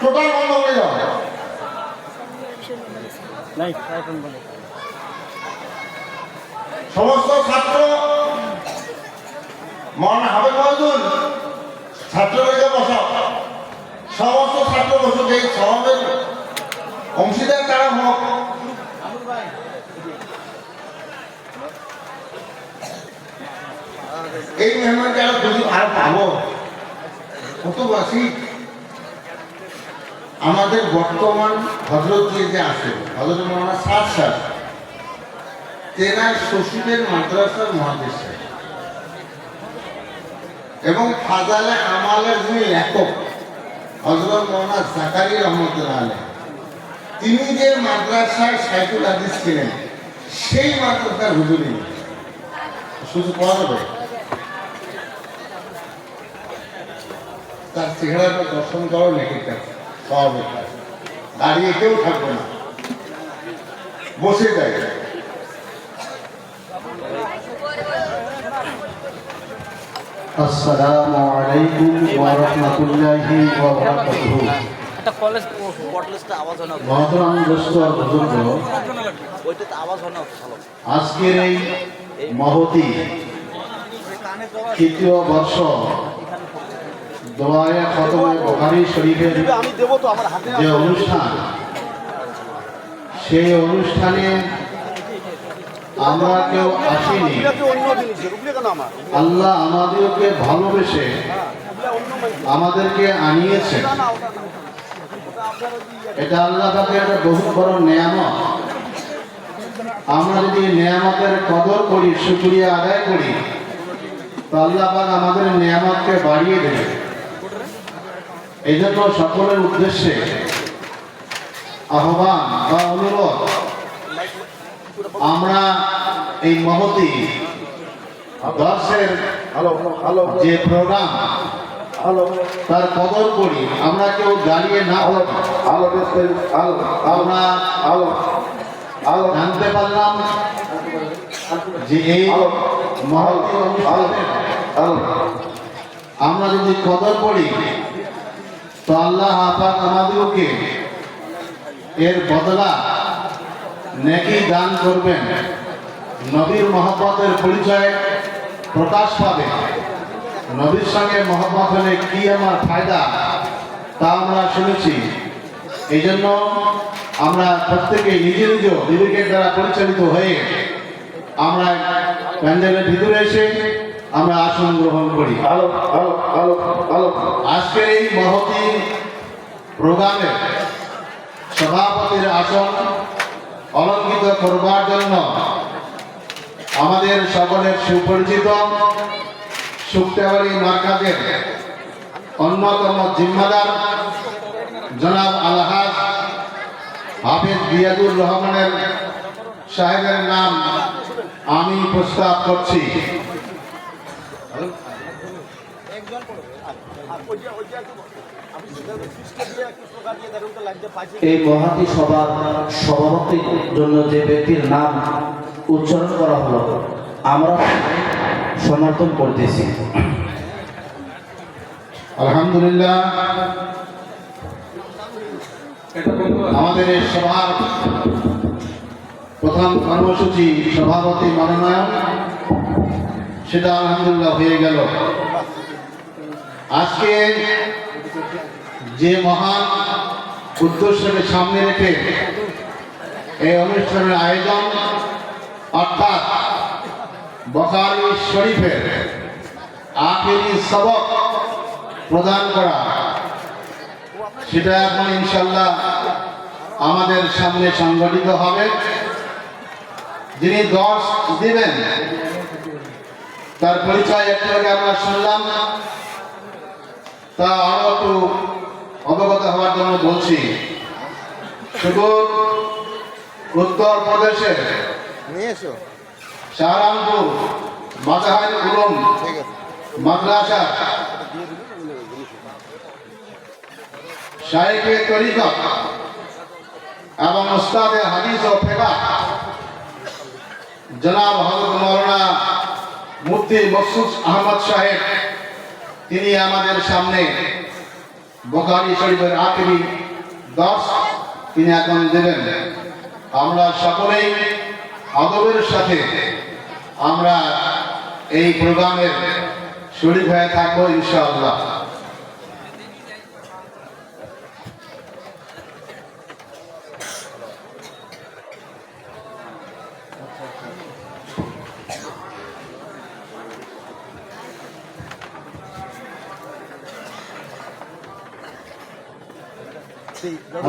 Total বন্ধ করে দাও। সমস্ত ছাত্র মৌলানা হাবিব মহজুল ছাত্রকে বসাও, সমস্ত ছাত্র বসুক, এই সমাবেশ অংশীদার তারা হোক। এই মেহমানকে আরো খুশি আর পাবো কত বাসি। আমাদের বর্তমান হজরত যে আছে হজরত মৌলানা সাদ সাহেব, তেনার শ্বশুরের মাদ্রাসার মহাদেশ এবং ফাজালে আমালের যিনি লেখক হজরত মৌলানা জাকারি রহমতুল্লাহ আলাইহ, তিনি যে মাদ্রাসায় সাইকুল হাদিস ছিলেন সেই মাদ্রাসার হুজুরি শুধু পাওয়া যাবে। তার চেহারাটা দর্শন করো লেখিকা স্বাভাবিক, দাঁড়িয়ে কেউ থাকবে না, বসে যায়। আসসালামু আলাইকুম ওয়া রাহমাতুল্লাহি ওয়া বারাকাতুহু। একটা কলেজ পডকাস্টে আওয়াজ হয় না, মহতরম দোস্ত আর বুজুর্গ, ওইটাতে আওয়াজ হয় না ভালো। আজকের এই মহতি তৃতীয় বর্ষ দোয়ায়ে খতমে বুখারী শরীফের আমি দেবো তো আমার হাতে যে অনুষ্ঠান, সেই অনুষ্ঠানে আমরা কেউ আসিনি। অন্য জিনিস কেন আমার আল্লাহ আমাদেরকে ভালোবেসে আমাদেরকে আনিয়েছে। এটা আল্লাহ পাকের একটা বহুত বড় নেয়ামত। আমরা যদি নেয়ামতের কদর করি, শুকরিয়া আদায় করি, তো আল্লাহ পাক আমাদের নেয়ামতকে বাড়িয়ে দেবে। এই জন্য সকলের উদ্দেশ্যে আহ্বান বা অনুরোধ, আমরা এই মহতি দর্শের যে প্রোগ্রাম তার কদর করি, আমরা কেউ দাঁড়িয়ে না আমরা জানতে পারলাম যে এই মহতি অনুষ্ঠানের আমরা যদি কদর করি তো আল্লাহ পাক আমাদেরকে এর বদলা নেকি দান করবেন। নবীর মহব্বতের পরিচয় প্রকাশ পাবে। নবীর সঙ্গে মহব্বত হলে কি আমার ফায়দা তা আমরা শুনেছি। এই জন্য আমরা প্রত্যেকে নিজ নিজ বিবেকের দ্বারা পরিচালিত হয়ে আমরা প্যান্ডেলের ভিতরে এসে আমরা আসন গ্রহণ করি। আজকের এই মহতি প্রোগ্রামে সভাপতির আসন অলঙ্কিত করবার জন্য আমাদের সকলের সুপরিচিত শুক্তাবাড়ি মার্কাজের অন্যতম জিম্মাদার জনাব আলহাজ হাফেজ রিয়াজুর রহমানের সাহেবের নাম আমি প্রস্তাব করছি। এই মহাতি সভার সভাপতির জন্য যে ব্যক্তির নাম উচ্চারণ করা হলো আমরা সমর্থন করতেছি। আলহামদুলিল্লাহ, আমাদের এই সভার প্রধান কর্মসূচি সভাপতি মনোনয়ন, সেটা আলহামদুলিল্লাহ হয়ে গেল। আজকে যে মহান উদ্দেশ্যকে সামনে রেখে এই অনুষ্ঠানের আয়োজন, অর্থাৎ বুখারী শরীফের আখেরি সবক প্রদান করা, সেটা এখন ইনশাল্লাহ আমাদের সামনে সংগঠিত হবে। যিনি দর্শ দিবেন তার পরিচয় একটু আগে আমরা শুনলাম, তা আরো একটু অবগত হওয়ার জন্য বলছি। সুদূর উত্তর প্রদেশের শাহরামপুর মাজাহির উলুম মাদ্রাসা শাইখে তরিকত এবং উস্তাদে হাদিস ও ফিকহ জনাব হযরত মাওলানা মুফতি মকসুদ আহমদ সাহেব, তিনি আমাদের সামনে বুখারী শরীফের আখেরি দর্স তিনি এখন দেবেন। আমরা সকলেই আদবের সাথে আমরা এই প্রোগ্রামের শরীক হয়ে থাকবো ইনশাআল্লাহ।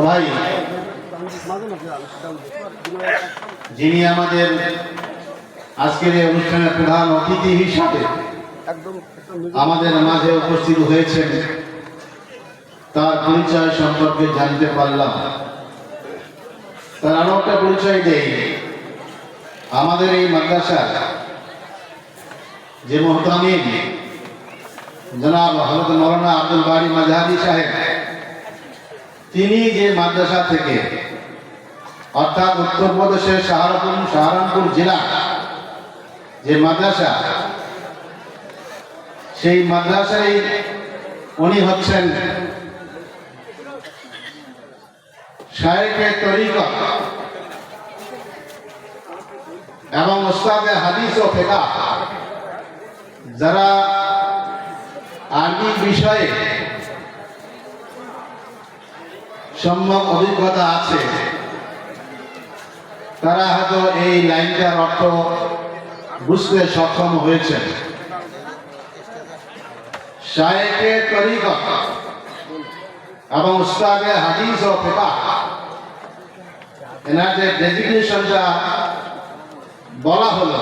ভাই, যিনি আমাদের আজকের এই অনুষ্ঠানের প্রধান অতিথি হিসাবে আমাদের মাঝে উপস্থিত হয়েছেন, তার পরিচয় সম্পর্কে জানতে পারলাম। তার আরো একটা পরিচয় দেই। আমাদের এই মাদ্রাসার যে মুহতামিম জনাব হযরত মাওলানা আব্দুল বারী মাযহাবী সাহেব, তিনি যে মাদ্রাসা থেকে অর্থাৎ উত্তরপ্রদেশের সাহারানপুর জেলা যে মাদ্রাসা, সেই মাদ্রাসায় উনি হচ্ছেন শায়েখে তরিকত এবং উস্তাদে হাদিস ও ফিকহ। যারা আরবি বিষয়ে সম্যক অভিজ্ঞতা আছে, তারা হয়তো এই লাইনটার অর্থ বুঝতে সক্ষম হয়েছেন। শায়েখে তরিকত এবং উস্তাদে হাদিস ও ফিকহ, এনার যে ডেজিগনেশনটা বলা হলো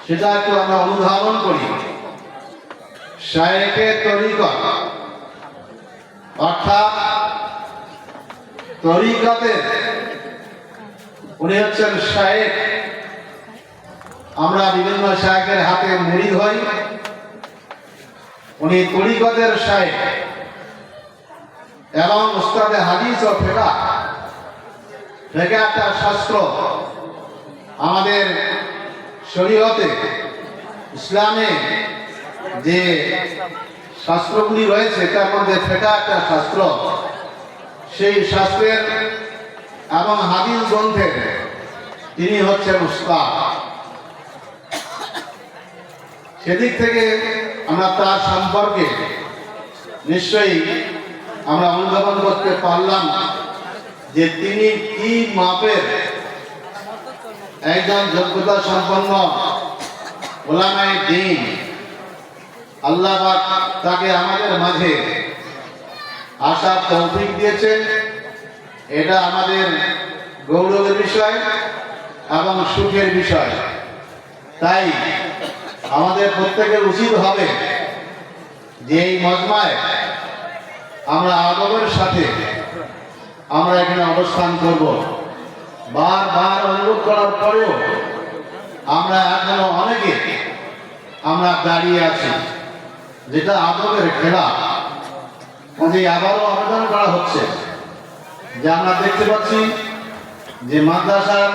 সেটা একটু আমরা অনুধাবন করি। শায়েখে তরিকত অর্থাৎ তরিকতের উনি হচ্ছেন শায়েখ। আমরা বিভিন্ন শায়েখের হাতে মুরিদ হই, উনি তরিকতের শায়েখ। এবং উস্তাদে হাদিস ও ফিকহ, ফিকহ একটা শাস্ত্র। আমাদের শরীয়তে ইসলামে যে শাস্ত্রগুলি রয়েছে তার মধ্যে ফিকহ একটা শাস্ত্র। সেই শাস্ত্রের এবং হাদিস গ্রন্থের তিনি হচ্ছেন উস্তাদ। সেদিক থেকে আমরা তার সম্পর্কে নিশ্চয়ই আমরা অনুধাবন করতে পারলাম যে তিনি কি মাপের একজন যোগ্যতা সম্পন্ন উলামায়ে দ্বীন। আল্লাহ পাক তাকে আমাদের মাঝে আসার তৌফিক দিয়েছেন। এটা আমাদের গৌরবের বিষয় এবং সুখের বিষয়। তাই আমাদের প্রত্যেকের উচিত হবে যে এই মজমায় আমরা আদবের সাথে আমরা এখানে অবস্থান করব। বারবার অনুরোধ করার পরেও আমরা এখনো অনেকে আমরা দাঁড়িয়ে আছি, যেটা আদবের খেলা। কাজে আবারও আবেদন করা হচ্ছে যে আমরা দেখতে পাচ্ছি যে মাদ্রাসার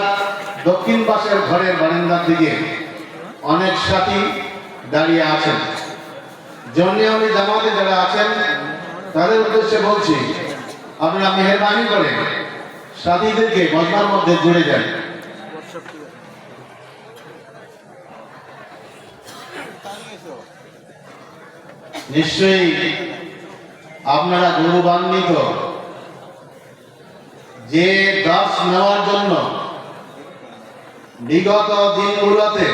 দক্ষিণ পাশের ঘরের বারান্দার দিকে অনেক সাথী দাঁড়িয়ে আছেন। জমিয়তি জামাতে যারা আছেন তাদের উদ্দেশ্যে বলছি, আপনারা মেহেরবানি করে সাথীদেরকে মজমার মধ্যে জুড়ে যান। নিশ্চয়ই আপনারা গৌরবান্বিত যে দর্শ নেওয়ার জন্য বিগত দিনগুলোতে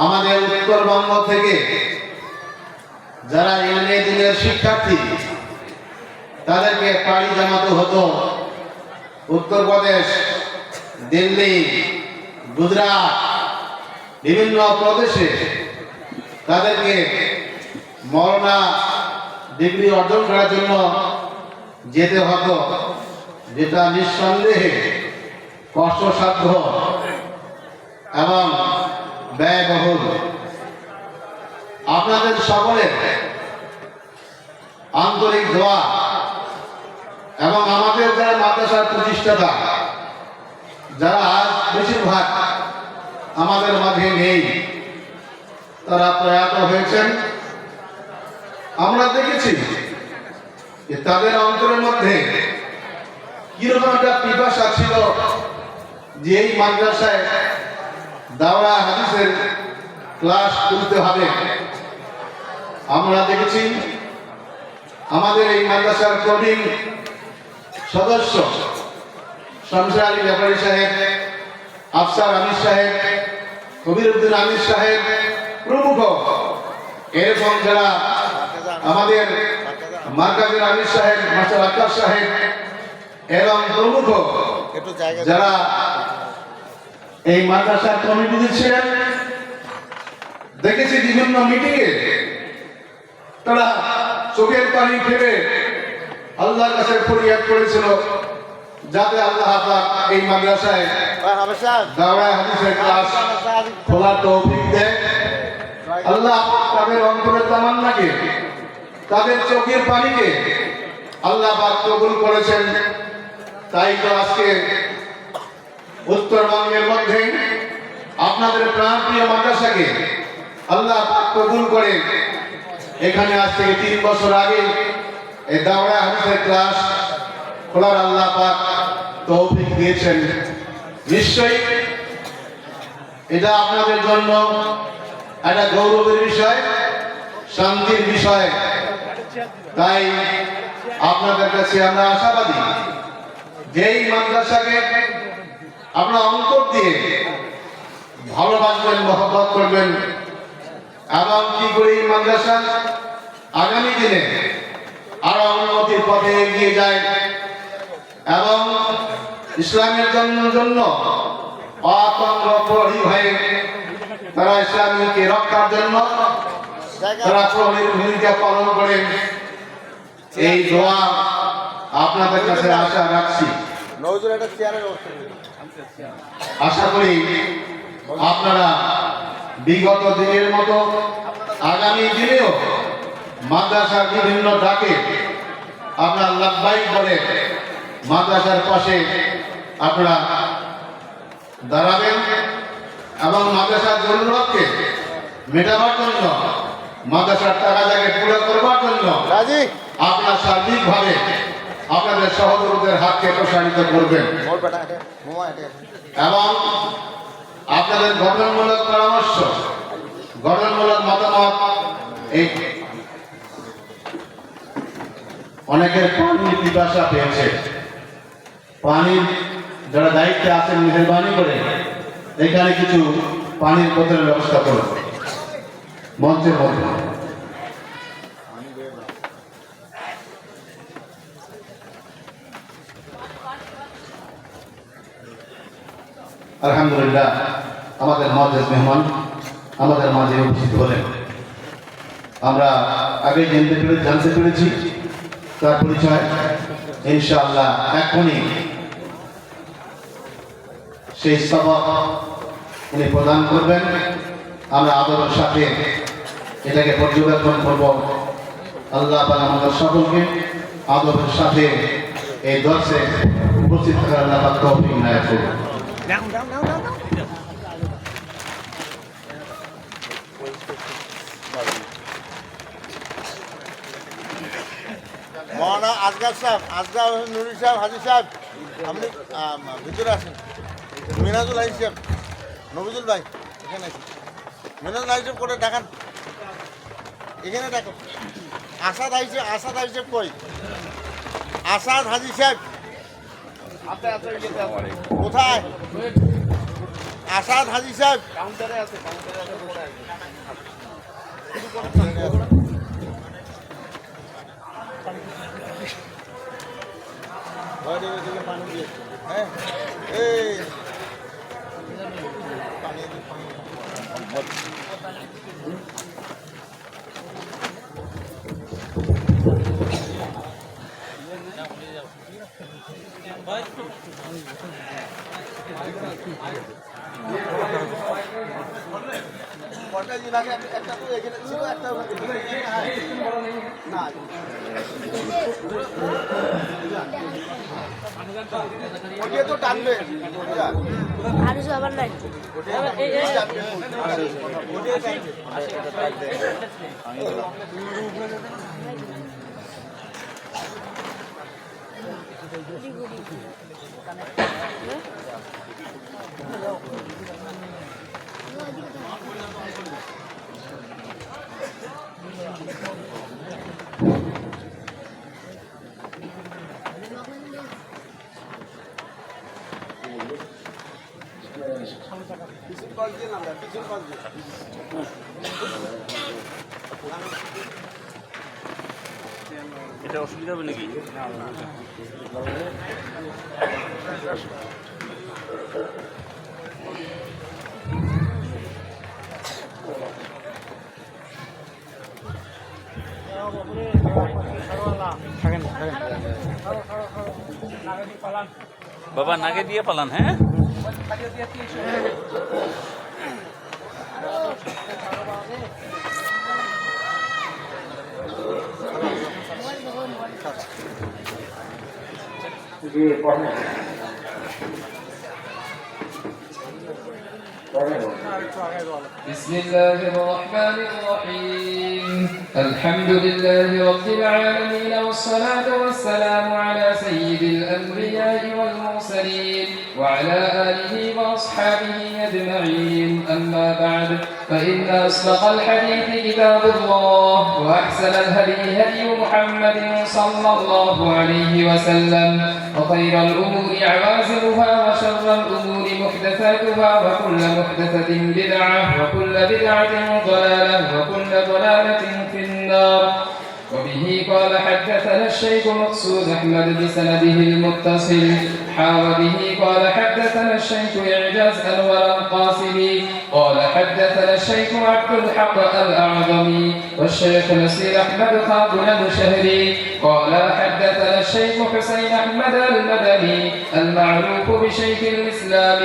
আমাদের উত্তরবঙ্গ থেকে যারা এমএ দিনের শিক্ষার্থী তাদেরকে পাড়ি জমাতে হতো উত্তরপ্রদেশ, দিল্লি, গুজরাট, বিভিন্ন প্রদেশে তাদেরকে মরনা ডিগ্রি অর্জন করার জন্য যেতে হতো, যেটা নিঃসন্দেহে কষ্টসাধ্য এবং ব্যয়বহুল। আপনাদের সকলের আন্তরিক দোয়া এবং আমাদের যারা মাদ্রাসার প্রতিষ্ঠাতা যারা আজ বেশিরভাগ আমাদের মাঝে নেই, তারা প্রয়াত হয়েছেন। আমরা দেখেছি যে তাদের অন্তরের মধ্যে কিরকম একটা পিপাসা ছিল যে এই মাদ্রাসায় দাওরা হাদিসের ক্লাস করতে হবে। আমরা দেখেছি আমাদের এই মাদ্রাসার প্রবীণ সদস্য শামসুল আলী ব্যাপারী সাহেব, আফসার আমির সাহেব, কবির উদ্দিন আমির সাহেব প্রমুখ, এরকম যারা আমাদের মার্কাজের আমির সাহেব, মাস্টার আক্তার সাহেব এবং প্রমুখ যারা এই মাদ্রাসার কমিটিতে ছিলেন, দেখেছি বিভিন্ন মিটিংয়ে তারা চোখের পানি ফেলে আল্লাহর কাছে ফরিয়াদ করেছিল যাতে আল্লাহ পাক এই মাদ্রাসায় দাওরা হাদিসের ক্লাস খোলার তৌফিক দেয়। আল্লাহ তাদের অন্তরের তামান্নাকে, তাদের চোখের পানিকে আল্লাহ পাক কবুল করেছেন। তাই তো আজকে উত্তরবঙ্গের মধ্যে আপনাদের প্রাণপ্রিয় মাদ্রাসাকে আল্লাহ পাক কবুল করে এখানে আজ থেকে 3 বছর আগে এই দাওরা হাদিসের ক্লাস খোলার আল্লাহ পাক তৌফিক দিয়েছেন। নিশ্চয়ই এটা আপনাদের জন্য একটা গৌরবের বিষয়, শান্তির বিষয়। তাই আপনাদের কাছে আমরা আশাবাদী যে এই মাদ্রাসাকে আপনারা অন্তর দিয়ে ভালোবাসবেন, মহব্বত করবেন এবং কি করে এই মাদ্রাসা আগামী দিনে আরো উন্নতির পথে এগিয়ে যায় এবং ইসলামের জন্য অতন্ত্র প্রহরী হয়ে তারা ইসলামকে রক্ষার জন্য তারা প্রহরীর ভূমিকা পালন করেন। এই দোয়া আপনাদের কাছে আশা রাখছি। আশা করি আপনারা বিগত দিনের মতো আগামী দিনেও মাদ্রাসার বিভিন্ন ডাকে আপনারা লাভবাই বলে মাদ্রাসার পাশে আপনারা দাঁড়াবেন এবং মাদ্রাসার জরুরতকে মেটাবার জন্য, মাদ্রাসার টাকা জায়গায় পুরো করবার জন্য আপনারা সার্বিকভাবে আপনাদের সহযোগীদের হাতকে প্রসারিত করবেন এবং আপনাদের গঠনমূলক পরামর্শ, গঠনমূলক মতামত। এই অনেকের পানির পিপাসা পেয়েছে, পানির যারা দায়িত্বে আছেন মেহরবানি করে এখানে কিছু পানির বোতলের ব্যবস্থা করুন মঞ্চের মধ্যে। আলহামদুলিল্লাহ, আমাদের মুআজ্জিজ মেহমান আমাদের মাঝে উপস্থিত হলেন। আমরা আগে জানতে পেরেছি তার পরিচয়। ইনশাআল্লাহ এখনই সেই সবক উনি প্রদান করবেন। আমরা আদরের সাথে এটাকে পর্যবেক্ষণ করব। আল্লাহ পাক আমাদের সকলকে আদরের সাথে এই দর্শে উপস্থিত থাকার আল্লাহ পাক তৌফিক ইনায়াত করুন। মৌলানা আসগার সাহেব, আসগার নুরি সাহেব, হাজি সাহেব, আপনি ভিতরে আসেন। মিনাজুল হাই সাহেব, নবিজুল ভাই এখানে আছেন। মিনাজুল হাই সাহেব করে ডাকান, এখানে ডাকো। আসাদ হাই সাহেব কই? আসাদ হাজি সাহেব কোথায়? আসাদ হাজি সাহেব কাউন্টারে আছে, পানি দিয়ে। হ্যাঁ, এই পানি কটা দিন আগে একটা তো এখানে ছিল, একটা না ওকে তো টানবে আর সবার নাই ওটাই টানবে। এটা অসুবিধা হবে নাকি? বাবা নাগে দিয়ে পালান, হ্যাঁ? بسم الله الرحمن الرحيم الحمد لله رب العالمين والصلاة والسلام على سيد الأنبياء والمرسلين وعلى آله وأصحابه أجمعين أما بعد فإن أصدق الحديث كتاب الله وأحسن الهدي هدي محمد صلى الله عليه وسلم وخير الأمور عوازلها وشر الأمور محدثاتها وكل محدثة بدعة وكل بدعة ضلالة وكل ضلالة في النار. وبه قال حدثنا الشيخ مقصود أحمد بسنده المتصل وبه قال حدثنا الشيخ إعجاز أنور القاسمي قال حدثنا الشيخ عبد الحق الأعظمي والشيخ نصير أحمد خاطر المشهري قال حدثنا الشيخ حسين أحمد المدني المعروف بشيخ الإسلام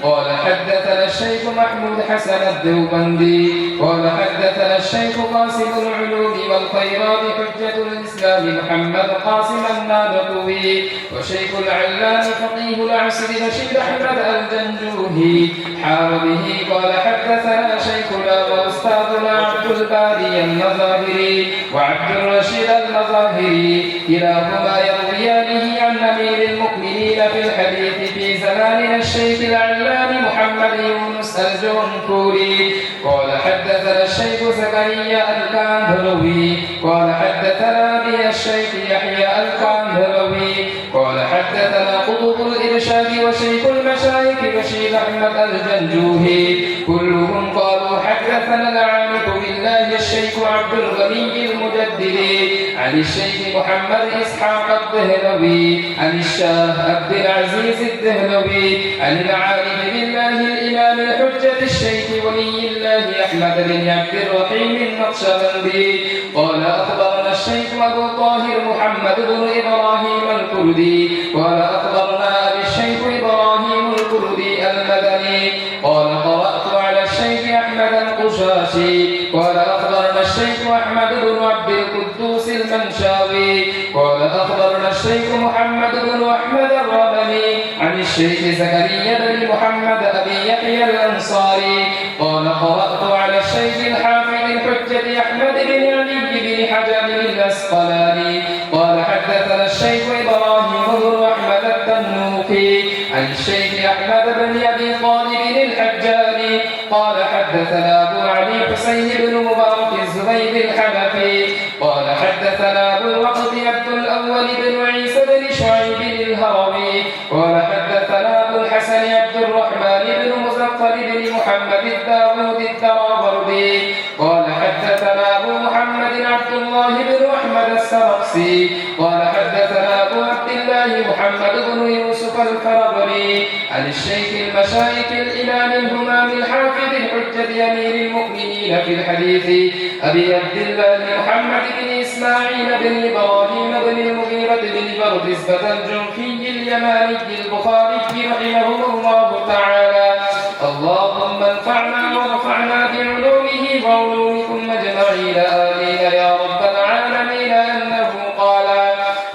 قال حدثنا الشيخ محمود حسن الدوبندي قال حدثنا الشيخ قاسم العلوم والخيرات حجة الإسلام محمد قاسم النابطوي وشيخ العلام فقيه العصر بشير أحمد الجنجوهي به قال حدثنا شيخنا وأستاذنا عبد الباري المظاهري وعبد الرشيد المظاهري كلاهما يرويانه عن أمير المؤمنين في الحديث في زماننا الشيخ العلام محمد يونس الجنكوري قال حدثنا الشيخ زكريا الكاندروي قال حدثنا بي الشيخ يحيى الكاندروي قال حدثنا قطب الإرشاد وشيخ المشايخ بشير أحمد الجنجوهي كلهم قالوا حدثنا العارف بالله الشيخ عبد الغني المجددي عن الشيخ محمد إسحاق الدهلوي عن الشاه عبد العزيز الدهلوي عن العارف بالله الإمام الحجة الشيخ ولي الله أحمد بن عبد الرحيم النقشبندي قال أخبرنا الشيخ أبو طاهر محمد بن إبراهيم الكردي قال أخبرنا الشيخ إبراهيم الكردي المدني قال قرأت على الشيخ أحمد القشاشي قال أخبرنا الشيخ أحمد بن عبد القدوس المنشاوي قال أخبرنا الشيخ محمد بن أحمد الرملي عن الشيخ زكريا بن محمد أبي يحيى الأنصاري قال قرأت على الشيخ الحافظ الحجة أحمد بن علي بن حجر الأسقلاني قال حدثنا الشيخ إبراهيم بن أحمد التنوخي عن الشيخ أحمد بن أبي طالب الحجاري قال حدثنا أبو علي حسين بن مبارك الزبيد الحنفي قال حدثنا أبو الوقت عبد الأول بن عيسى بن شعيب الهروي قال حدثنا أبو الحسن عبد الرحمن بن مزفر بن محمد الداوود الدراوردي قال حدثنا أبو محمد عبد الله بن أحمد السرقسي قال حدثنا أبو عبد الله محمد بن يوسف الفربري عن الشيخ المشايخ الإمام الهمام الحافظ الحجة أمير المؤمنين في الحديث أبي عبد الله محمد بن إسماعيل بن إبراهيم بن المغيرة بن بردزبة الجنفي اليماني البخاري رحمه الله تعالى اللهم انفعنا وارفعنا بعلومه وعلومكم أجمعين آمين يا رب العالمين أنه قال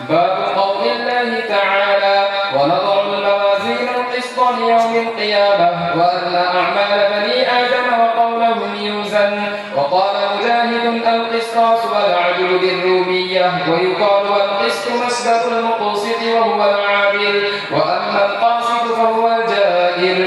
باب قول الله تعالى ونضع الموازين القسط ليوم القيامة وأن أعمال بني آدم وقولهم يوزن وقال مجاهد القسطاس والعدل بالرومية ويقال والقسط مصدر المقسط وهو العادل وأما القاسط فهو الجائر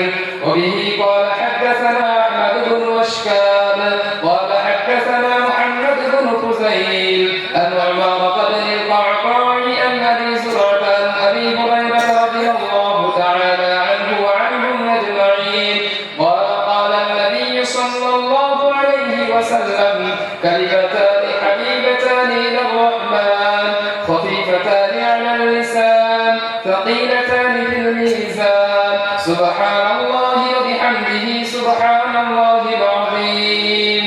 وبه قال حدثنا أحمد بن وشكاب قال حدثنا محمد بن فزيل أن عمارة بن القعقاع عن أبي زرعة عن أبي هريرة رضي الله تعالى عنه وعنهم أجمعين قال قال النبي صلى الله عليه وسلم كلمتان حبيبتان إلى الرحمن خفيفتان على اللسان ثقيلتان في الميزان سبحان الله وبحمده سبحان الله العظيم.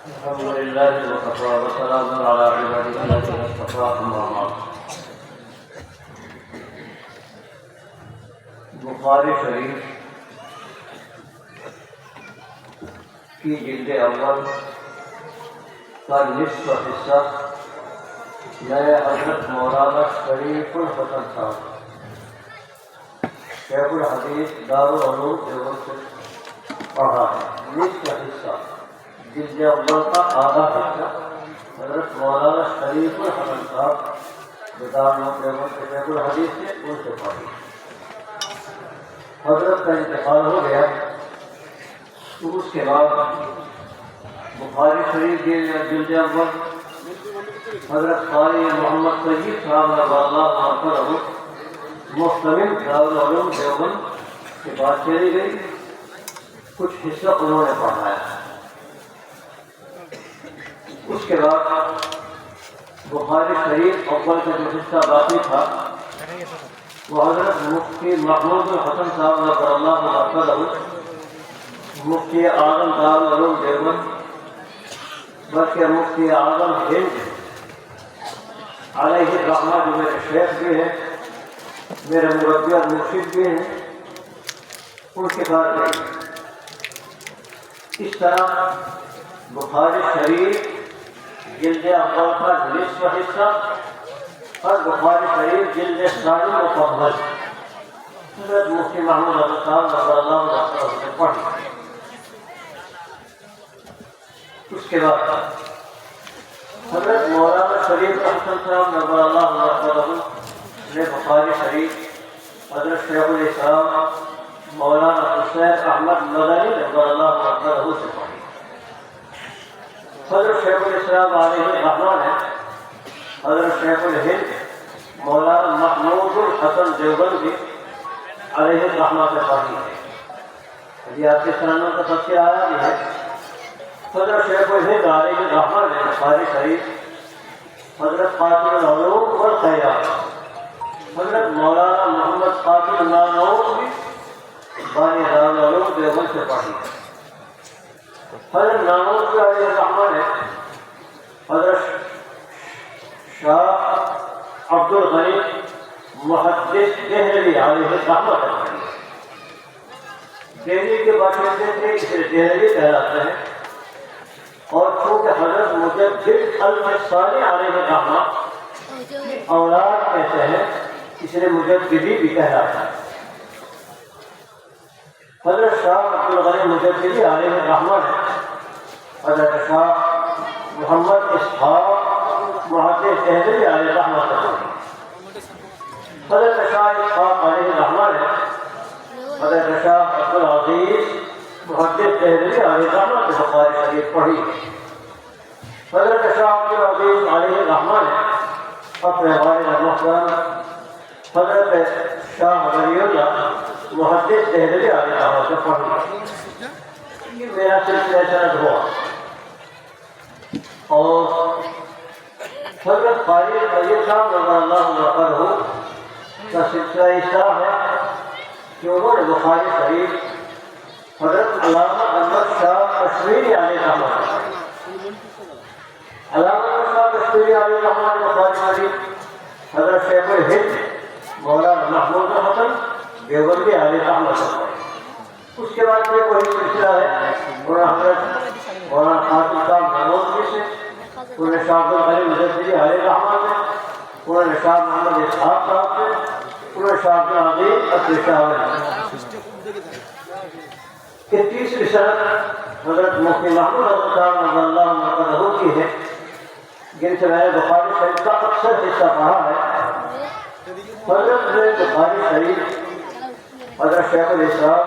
الحمد لله وكفى وسلام على عباده الذين اصطفى أما بعد. بخاری شریف کی جلد اول کا نصف حصہ نئے حضرت مولانا شریف الحسن صاحب شیخ الحدیث دارالعلوم دیوبند سے پڑھا ہے. نصف حصہ جلد اول کا آدھا حصہ حضرت مولانا شریف الحسن صاحب دارالعلوم دیوبند کے شیخ الحدیث سے ان سے پڑھی. حضرت کا انتقال ہو گیا تو اس کے بعد بخاری شریف کے جلد اول حضرت قاری محمد طیب صاحب رضی اللہ عنہ مستمل دارالعلوم دیوبند کے بعد چلی گئی. کچھ حصہ انہوں نے پڑھایا. اس کے بعد بخاری شریف اول کا جو حصہ باقی تھا وہ حضرت مفتی محمود الحسن صاحب رضی اللہ عنہ مفتی اعظم دارالعلوم دیوبند بلکہ مفتی اعظم ہند علیہ الرحمہ جو میرے شیخ بھی ہیں میرے مربی اور مرشد بھی ہیں ان کے ساتھ گئی. اس طرح بخاری شریف جلد اول کا نصف حصہ اور بخاری شریف جلد ثانی مکمل حضرت مفتی محمود حسن صاحب رضی اللہ عنہ سے پڑھی. اس کے بعد حضرت مولانا شریف الحسن صاحب رضی اللہ عنہ نے بخاری شریف حضرت شیخ الاسلام مولانا حسین احمد مدنی رضی اللہ عنہ سے پڑھی. حضرت شیخ الاسلام علیہ الرحمہ نے حضرت شیخ الہند مولانا محمود الحسن دیوبندی علیہ الرحمہ سے پڑھی ہے. یہ آپ کے سنانوں کا سب سے آیا بھی ہے. حضرت شیخ الہند علیہ الرحمہ نے بخاری شریف حضرت قاسم العلوم والخیرات حضرت مولانا محمد قاسم نانوتوی بانی دارالعلوم دیوبند سے پڑھی ہے. حضرت نانوتوی علیہ الرحمہ نے حضرت شاہ عبد الغنی محدث دہلوی علیہ الرحمہ سے پڑھی. دہلی کے باشندے سے اسے دہلوی کہلاتے ہیں اور چونکہ حضرت مجدد الفسانی علیہ الرحمہ اولاد کہتے ہیں اس لیے مجددی بھی کہلاتا ہے. حضرت شاہ عبد الغنی مجددی علیہ الرحمہ نے حضرت شاہ محمد اسحاق محدث دہلوی علیہ الرحمہ سے پڑھی. حضرت شاہ اسحاق علیہ الرحمہ نے حضرت شاہ عبد العزیز محدث دہلوی علیہ الرحمہ سے بخاری شریف پڑھی. حضرت شاہ عبد العزیز علیہ الرحمہ نے اپنے والد محترم حضرت شاہ ولی اللہ محدث دہلوی علیہ الرحمہ سے پڑھی. یہ میرا سلسلہ سند ہوا. اور حضرت قاری طیب صاحب رضی اللہ عنہ کا سلسلہ ایسا ہے کہ انہوں نے بخاری شریف حضرت علامہ احمد شاہ کشمیری علیہ الرحمہ علامہ احمد شاہ کشمیری علیہ الرحمہ نے بخاری شریف حضرت شیخ الہند مولانا محمود الحسن دیوبندی علیہ الرحمہ سے پڑھی. اس کے بعد میں وہی سلسلہ ہے مولانا حضرت مولانا قاسم صاحب نانوتوی سے انہوں نے شاہ عبد الغنی مجددی علیہ الرحمہ سے انہوں نے شاہ محمد اسحاق صاحب سے انہوں نے شاہ عبد العزیز شاہ سند حضرت مفتی محمود احمد صاحب رضی اللہ عنہ کی ہے، جن سے میں نے بخاری شریف کا اکثر حصہ پڑھا ہے۔ حضرت نے بخاری شریف حضرت شیخ الاسلام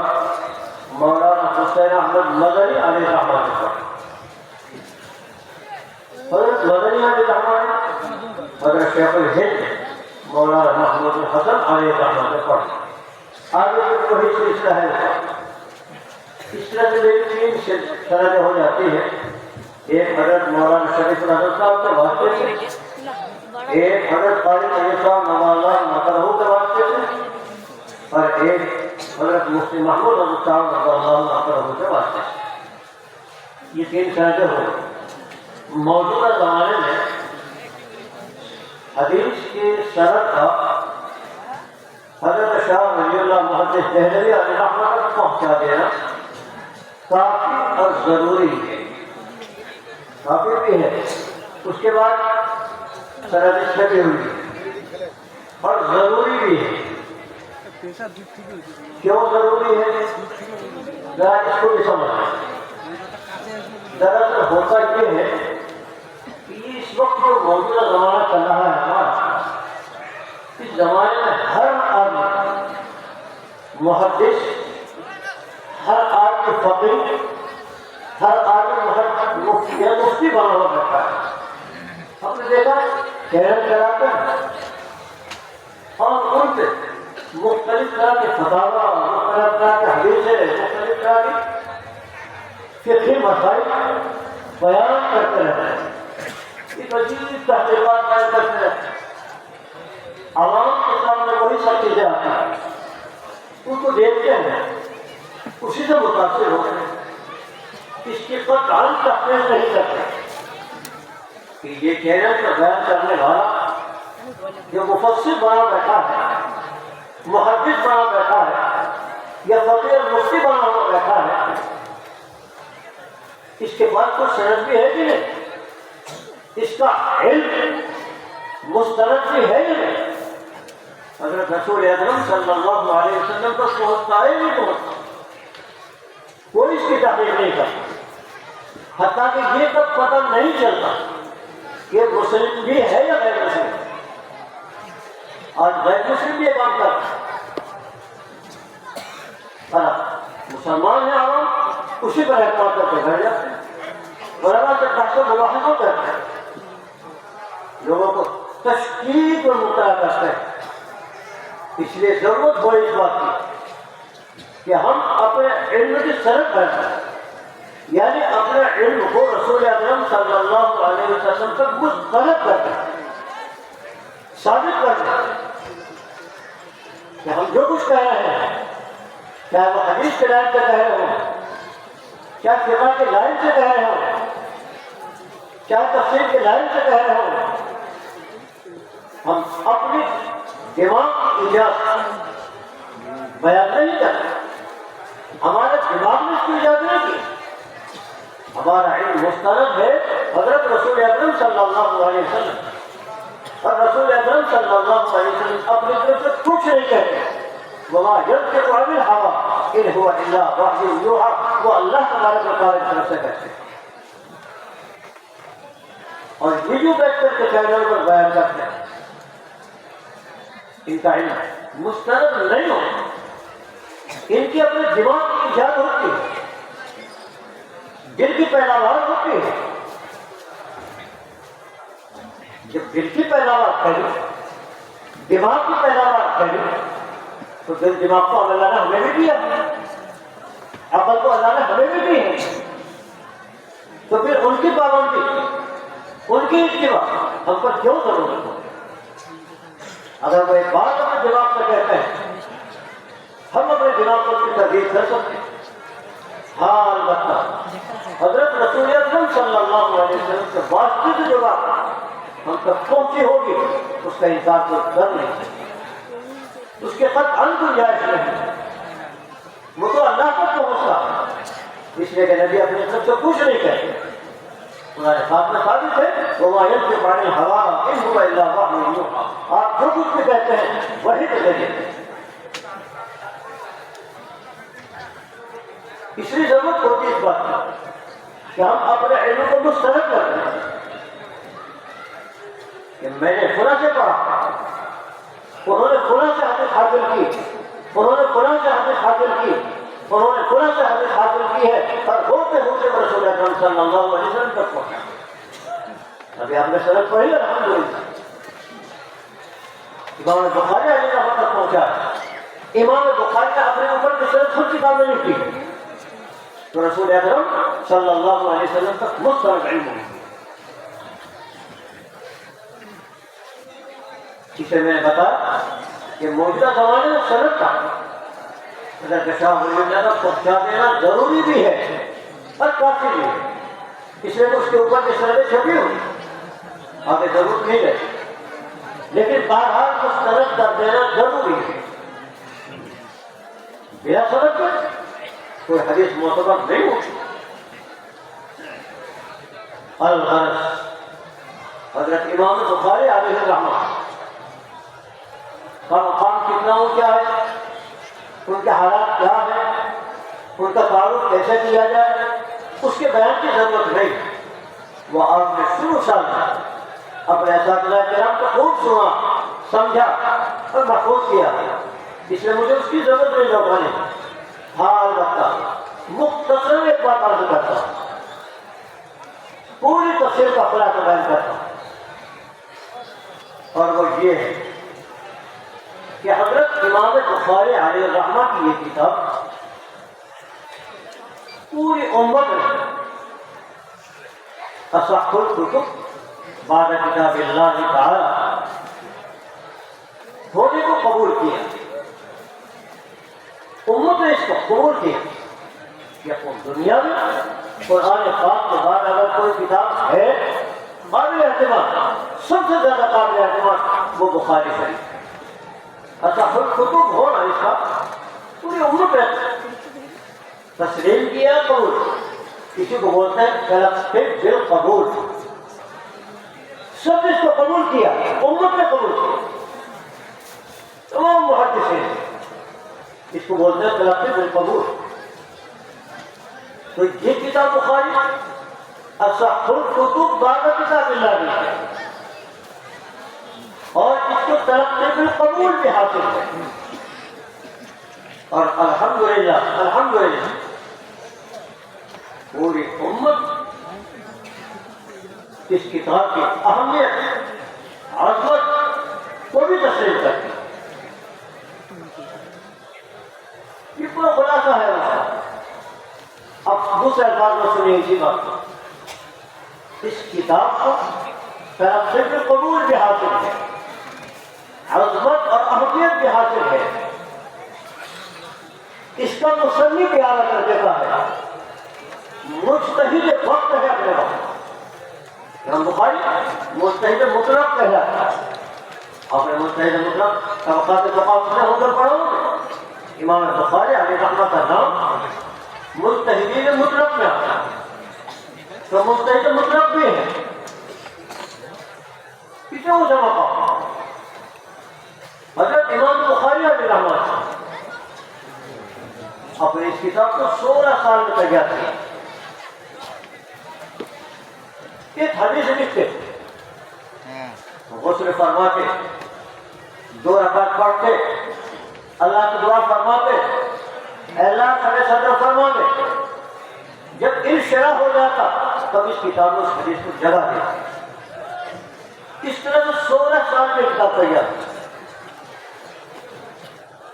مولانا حسین احمد مدنی علیہ رحمۃ اللہ، حضرت مدنی علیہ رحمۃ، حضرت شیخ الہند مولانا محمود الحسن علیہ رحمۃ اللہ۔ آگے وہی سلسلہ ہے، اس طرح سے میری 3 سندیں ہو جاتی ہیں، ایک حضرت مولانا شریف الحسن صاحب کے واسطے سے، ایک حضرت قاری علی صاحب نواللہ مطرح کے واسطے سے، اور ایک حضرت مفتی محمود احمد صاحب نواللہ مطرح کے واسطے سے۔ یہ 3 سندیں ہو۔ موجودہ زمانے میں حدیث کی سند کا حضرت شاہ ولی اللہ محدث دہلوی علیہ رحمۃ تک پہنچا دینا کافی اور ضروری ہے، کافی بھی ہے۔ اس کے بعد سند چھپی ہوئی ہے اور ضروری بھی ہے۔ کیوں ضروری ہے؟ ذرا اس کو بھی سمجھنا۔ دراصل ہوتا یہ ہے کہ اس وقت جو موجودہ زمانہ چل رہا ہے ہمارا، اس زمانے میں ہر آدمی محدث، ہر آدمی فقیہ، ہر آدمی مفتی بنا ہوا بیٹھا ہے۔ ہم نے دیکھا کیرم کراتے ہیں اور ان سے مختلف طرح کے فتاویٰ، مختلف طرح کے حدیثیں، مختلف طرح کے فقہی مسائل بیان کرتے رہتے ہیں، ایک عجیب تحقیقات قائم کرتے رہتے ہیں۔ عوام کے سامنے وہی سب چیزیں آتی ہیں، ان کو دیکھتے ہیں، اسی سے متاثر ہوتے ہیں، اس کے قطعاً تحقیق نہیں کرتے کہ یہ کہنے کا بیان کرنے والا جو مفسر بنا بیٹھا ہے، محدث بنا بیٹھا ہے، یا فقیہ مفتی بنا ہوا بیٹھا ہے، اس کے بعد کچھ سند بھی ہے کہ نہیں؟ اس کا علم مستند بھی ہے یا نہیں؟ حضرت رسول اکرم صلی اللہ علیہ وسلم تک پہنچتا ہے نہیں پہنچتا، کوئی اس کی تحقیق نہیں کرتا، حتیٰ کہ یہ تک پتہ نہیں چلتا کہ مسلم بھی ہے یا غیر مسلم۔ آج غیر مسلم بھی یہ کام کرتا ہے، مسلمان ہیں عوام اسی پر اعتماد کر کے بیٹھ جاتے ہیں، علماء سے بحث و مباحثہ کرتے ہیں، لوگوں کو تشکیل پر مبتلا کرتے ہیں۔ اس لیے ضرورت ہو اس بات کی کہ ہم اپنے علم کی سند کریں، یعنی اپنے علم کو رسول اکرم صلی اللہ علیہ وسلم تک مستند کرتے ہیں، ثابت کرتے ہیں کہ ہم جو کچھ کہہ رہے ہیں، چاہے وہ حدیث کے لائن سے کہہ رہے ہوں، چاہے فقہ کے لائن سے کہہ رہے ہوں، چاہے تفسیر کے لائن سے کہہ رہے ہوں، ہم اپنی دماغ کی ایجاد بیان نہیں کرتے، ہمارے دماغ نے اس کی ایجاد نہیں کی۔ ہمارا علم مستند ہے حضرت رسول اکرم صلی اللہ علیہ وسلم، اور رسول اکرم صلی اللہ علیہ وسلم اپنی طرف سے کچھ نہیں کہتے۔ وما ينطق عن الهوى ان هو الا وحی یوحى، وہ اللہ تبارک و تعالیٰ کی طرف سے کہتے ہیں، اور یہ جو بیٹھ کر کے چینل پر بیان کرتے ہیں، ان کا علم مستند نہیں ہو، ان کی اپنے دماغ کی ایجاد ہوتی ہے، دل کی پیداوار ہوتی ہے۔ جب دل کی پیداوار کری، دماغ کی پیداوار کری، تو دل دماغ کو اللہ نے ہمیں بھی دیا، عقل کو اللہ نے ہمیں بھی دی ہے، تو پھر ان کی پابندی، ان کی اتباع ہم پر کیوں ضرورت ہو؟ اگر وہ ایک بات اپنے دماغ سے کہتے ہیں، ہم اپنے دماغ کو کی تردید کر سکتے ہیں۔ ہاں البتہ حضرت رسول اکرم صلی اللہ علیہ وسلم سے واسطے سے جو بات ہم تک پہنچی ہوگی، اس کا انکار تو کر نہیں سکتے، اس کے خط گنجائش نہیں، وہ تو اللہ تک پہنچتا، اس لیے کہ نبی اپنے سب سے کچھ نہیں کہتے۔ قرآن پاک میں ثابت ہے وما ينطق عن الهوى ان هو الا وحی یوحى، آپ جو کچھ بھی کہتے ہیں وہی تو کہتے ہیں۔ اس لیے ضرورت ہوتی ہے اس بات کی کہ ہم اپنے علم کو مسترد کرتے ہیں کہ میں نے فلاں سے پڑھا، انہوں نے فلاں سے حدیث حاصل کی، انہوں نے فلاں سے حدیث حاصل کی، انہوں نے فلاں سے حدیث حاصل کی ہے، اور ہوتے ہوتے رسول اکرم صلی اللہ علیہ وسلم تک پہنچا۔ ابھی آپ نے سند پڑھی ہے الحمدللہ، امام بخاری علیہ رحمۃ تک پہنچا۔ امام بخاری نے اپنے اوپر کی سند خود کتاب نہیں کی، تو رسول اکرم صلی اللہ علیہ وسلم تک مستند علم ہوئی۔ اسے میں نے بتایا کہ موجودہ زمانے میں سند کا اگر گشا ہونے زیادہ پہنچا دینا ضروری بھی ہے اور کافی بھی ہے، اس لیے تو اس کے اوپر کی سندیں چھپی ہوئی، آگے ضرورت نہیں ہے، لیکن بہرحال مستند کر دینا ضروری ہے۔ بلا سند کے کوئی حدیث معتبر نہیں ہوتی۔ الغرض حضرت امام بخاری علیہ الرحمہ کا مقام کتنا اونچا ہے، ان کے حالات کیا ہیں، ان کا تعارف کیسے کیا جائے، اس کے بیان کی ضرورت نہیں۔ وہ آپ نے شروع سال اپنے اساتذہ کرام کو خوب سنا، سمجھا اور محفوظ کیا، اس لیے مجھے اس کی ضرورت نہیں لوٹانے۔ ہاں البتہ مختصر ایک بات عرض کرتا ہوں، پوری تفسیر کا خلاصہ بیان کرتا ہوں، اور وہ یہ ہے کہ حضرت امام بخاری علیہ الرحمہ کی یہ کتاب پوری امت نے اصح الکتب بعد کتاب اللہ تعالی ہونے کو قبول کیا۔ امت نے اس کو قبول کیا کہ دنیا میں قرآن پاک کے بعد اگر کوئی کتاب ہے قابل اعتماد، سب سے زیادہ قابل اعتماد وہ بخاری شریف۔ اصح الکتب ہونا اس کا پوری امت نے تسلیم کیا، قبول، کسی کو بولتے ہیں تلقی بالقبول، سب اس کو قبول کیا، امت نے قبول کیا، تمام محدثین اس کو بولتے ہیں تلقی بالقبول۔ تو یہ کتاب بخاری اصح الکتب بعد کتاب اللہ بھی ہے، اور اس کو تلقی بالقبول بھی حاصل ہے، اور الحمدللہ الحمدللہ پوری امت اس کتاب کی اہمیت، عظمت کو بھی تسلیم کرتی ہے۔ یہ پورا خلاصہ ہے اس کا۔ اب دوسرے الفاظ میں سنیے اسی بات کو، اس کتاب کو تلقی بالقبول بھی حاصل ہے، عظمت اور اہمیت بھی حاصل ہے، اس کا مصنف بھی اعلیٰ درجے کا ہے، مجتہد وقت ہے اپنے وقت۔ امام بخاری مجتہد مطلق کہلاتا ہے، اپنے مجتہد مطلق طبقات تقاصر ہو کر پڑھو گے، امام بخاری علیہ رحمہ کا نام مجتہدین مطلق میں آتا ہے، تو مجتہد مطلق بھی ہے، کتنا اونچا مقام۔ حضرت امام بخاری علیہ رحمہ اپنے اس کتاب کو 16 سال میں تیار کیا۔ ایک حدیث لکھتے غسل فرماتے، 2 رکعت پڑھتے، اللہ کی دعا فرماتے، اے اللہ سر صدر فرما دے، جب انشراح ہو جاتا تب اس کتاب میں اس حدیث کو جگہ دیتا۔ اس طرح سے 16 سال میں کتاب تیار،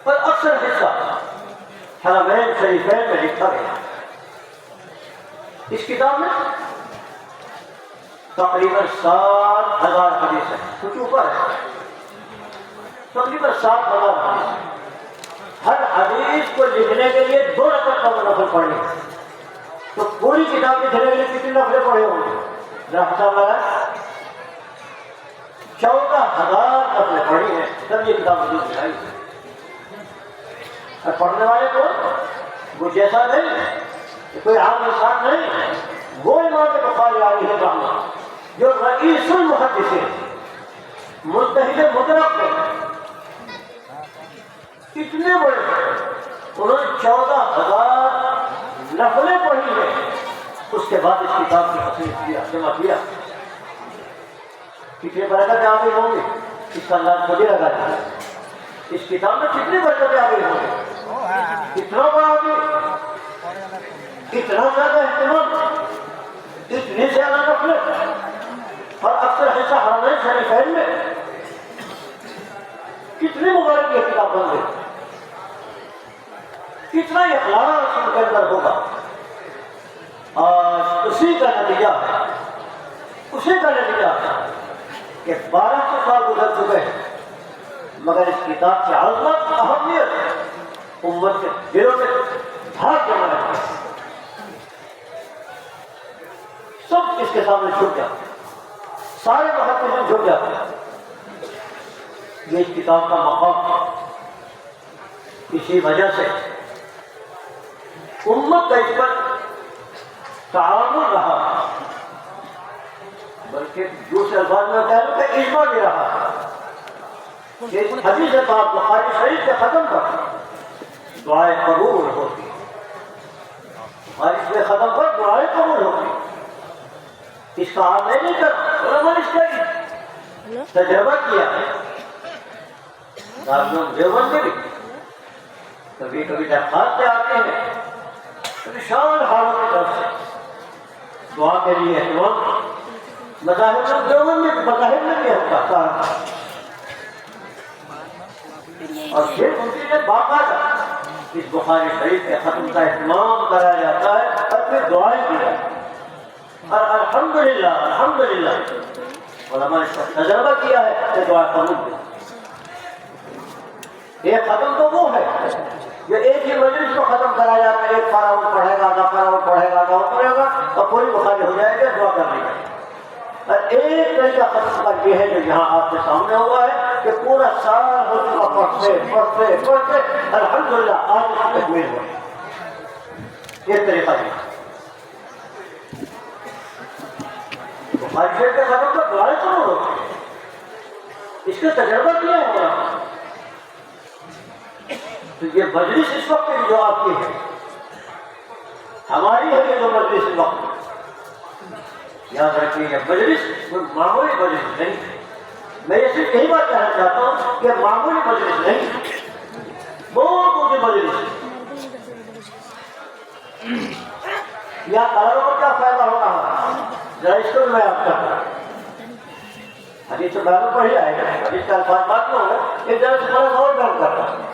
پر اکثر حصہ حرمین شریفین میں لکھا گیا۔ اس کتاب میں تقریباً 7,000 حدیث ہے، کچھ اوپر ہے، تقریباً 7,000 حدیث ہے۔ ہر حدیث کو لکھنے کے لیے 2 رکعت کا نفل پڑھنی ہے، تو پوری کتاب لکھنے کے لیے کتنے نفلیں پڑھے ہوں گے؟ حساب لگائیں، 14,000 نفلیں پڑھی ہیں، تب یہ کتاب وجود میں آئی۔ اور پڑھنے والے کو وہ جیسا نہیں، کوئی عام انسان نہیں، وہ امام بخاری علیہ الرحمہ جو رئیس المحدثین مجتہد مطلق ہے، اتنے بڑے انہوں نے 14,000 کے بعد اس کتاب کی تصنیف کیا، جمع کیا، کتنی برکتیں آ گئی ہوں گی، اس کا انداز خود ہی لگا دیا۔ اس کتاب میں کتنی برکتیں آ گئی ہوں گی، اتنا بڑا آدمی، اتنا زیادہ اہتمام، اتنی زیادہ نفرت، اور اکثر حصہ حرمین شریفین میں کتنی مبارک یہ کتاب بن گئی، کتنا اخلاص ان کے اندر ہوگا۔ آج اسی کا نتیجہ ہے، اسی کا نتیجہ ہے کہ 1200 سال گزر چکے ہیں، مگر اس کتاب کی عظمت، اہمیت امت کے دلوں میں دھاک جمع رہتی ہے، سب اس کے سامنے جھک جاتے ہیں، سارے محققین جھک جاتے ہیں۔ یہ اس کتاب کا مقام اسی وجہ سے امت کا اس پر تعامل رہا، بلکہ دوسرے الفاظ میں کہہ لوں کہ اجماع بھی رہا کہ حدیث پاک بخاری شریف کے ختم پر دعائیں قبول ہوتی، بخاری سے ختم پر دعائیں قبول ہوتی۔ اس کا عام نہیں کر، علماء نے اس کا تجربہ کیا، دارالعلوم دیوبند میں بھی کبھی کبھی درخواستیں آتے ہیں پریشان حالوں کی طرف سے دعا کے لیے اہتمام، مذاہب دیوبند میں مذاہب میں بھی ہوتا ہے، اور پھر ان کے باقاعدہ اس بخاری شریف کے ختم کا اہتمام کرایا جاتا ہے اور پھر دعائیں کی جاتی ہیں، اور الحمدللہ الحمدللہ علماء نے اس کا تجربہ کیا ہے کہ دعا قبول ہوئی۔ یہ ختم تو وہ ہے جو ایک ہی مجلس کو ختم کرایا جاتا ہے، ایک پارہ وہ پڑھے گا، نہ پارہ وہ پڑھے گا، نہ وہ پڑھے گا، اور پوری بخاری ہو جائے گا، دعا کر لے گا۔ اور ایک طریقہ ختم کا یہ ہے جو یہاں آپ کے سامنے ہوا ہے کہ پورا سال ہو چکا پڑھتے پڑھتے پڑھتے الحمدللہ آج اس میں تکمیل ہوئی۔ ایک طریقہ یہ بخاری شریف کے ختم کا دعائیں قبول ہوتی ہے، اس کا تجربہ کیا ہے۔ تو یہ مجلس اس وقت کی جو آپ کی ہے، ہماری ہے یہ جو مجلس اس وقت، یاد رکھیے یہ مجلس کوئی معمولی مجلس نہیں، میں یہ صرف یہی بات کہنا چاہتا ہوں کہ معمولی مجلس نہیں، بہت بڑی مجلس۔ یا طلبہ کو کیا فائدہ ہو رہا ہے، ذرا اس کو میں آپ کا حدیث سے معلوم پڑھ آئے گا، حدیث کا الفاظ بات نہ ہوگا، ایک ذرا سے بڑا اور بیان کرتا ہوں۔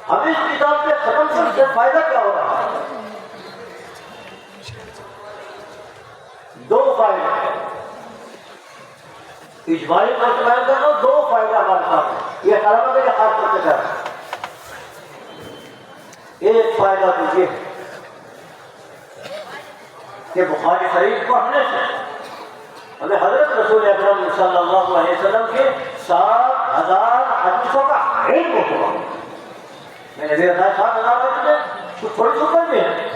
ہم اس کتاب کے ختم کرنے سے فائدہ کیا ہو رہا ہے؟ دو فائدے، اجمالی طور سے بیان کرنا، دو فائدے ہمارے ساتھ ہیں، یہ طلبہ کے لیے خاص طور سے کہہ رہا ہے۔ ایک فائدہ تو یہ ہے کہ بخاری شریف پڑھنے سے ہمیں حضرت رسول اکرم صلی اللہ علیہ وسلم کے 7,000 حدیثوں کا علم ہوگا۔ میں نے بھی بتایا 7,000 حدیثیں کچھ تھوڑی سپر بھی ہیں،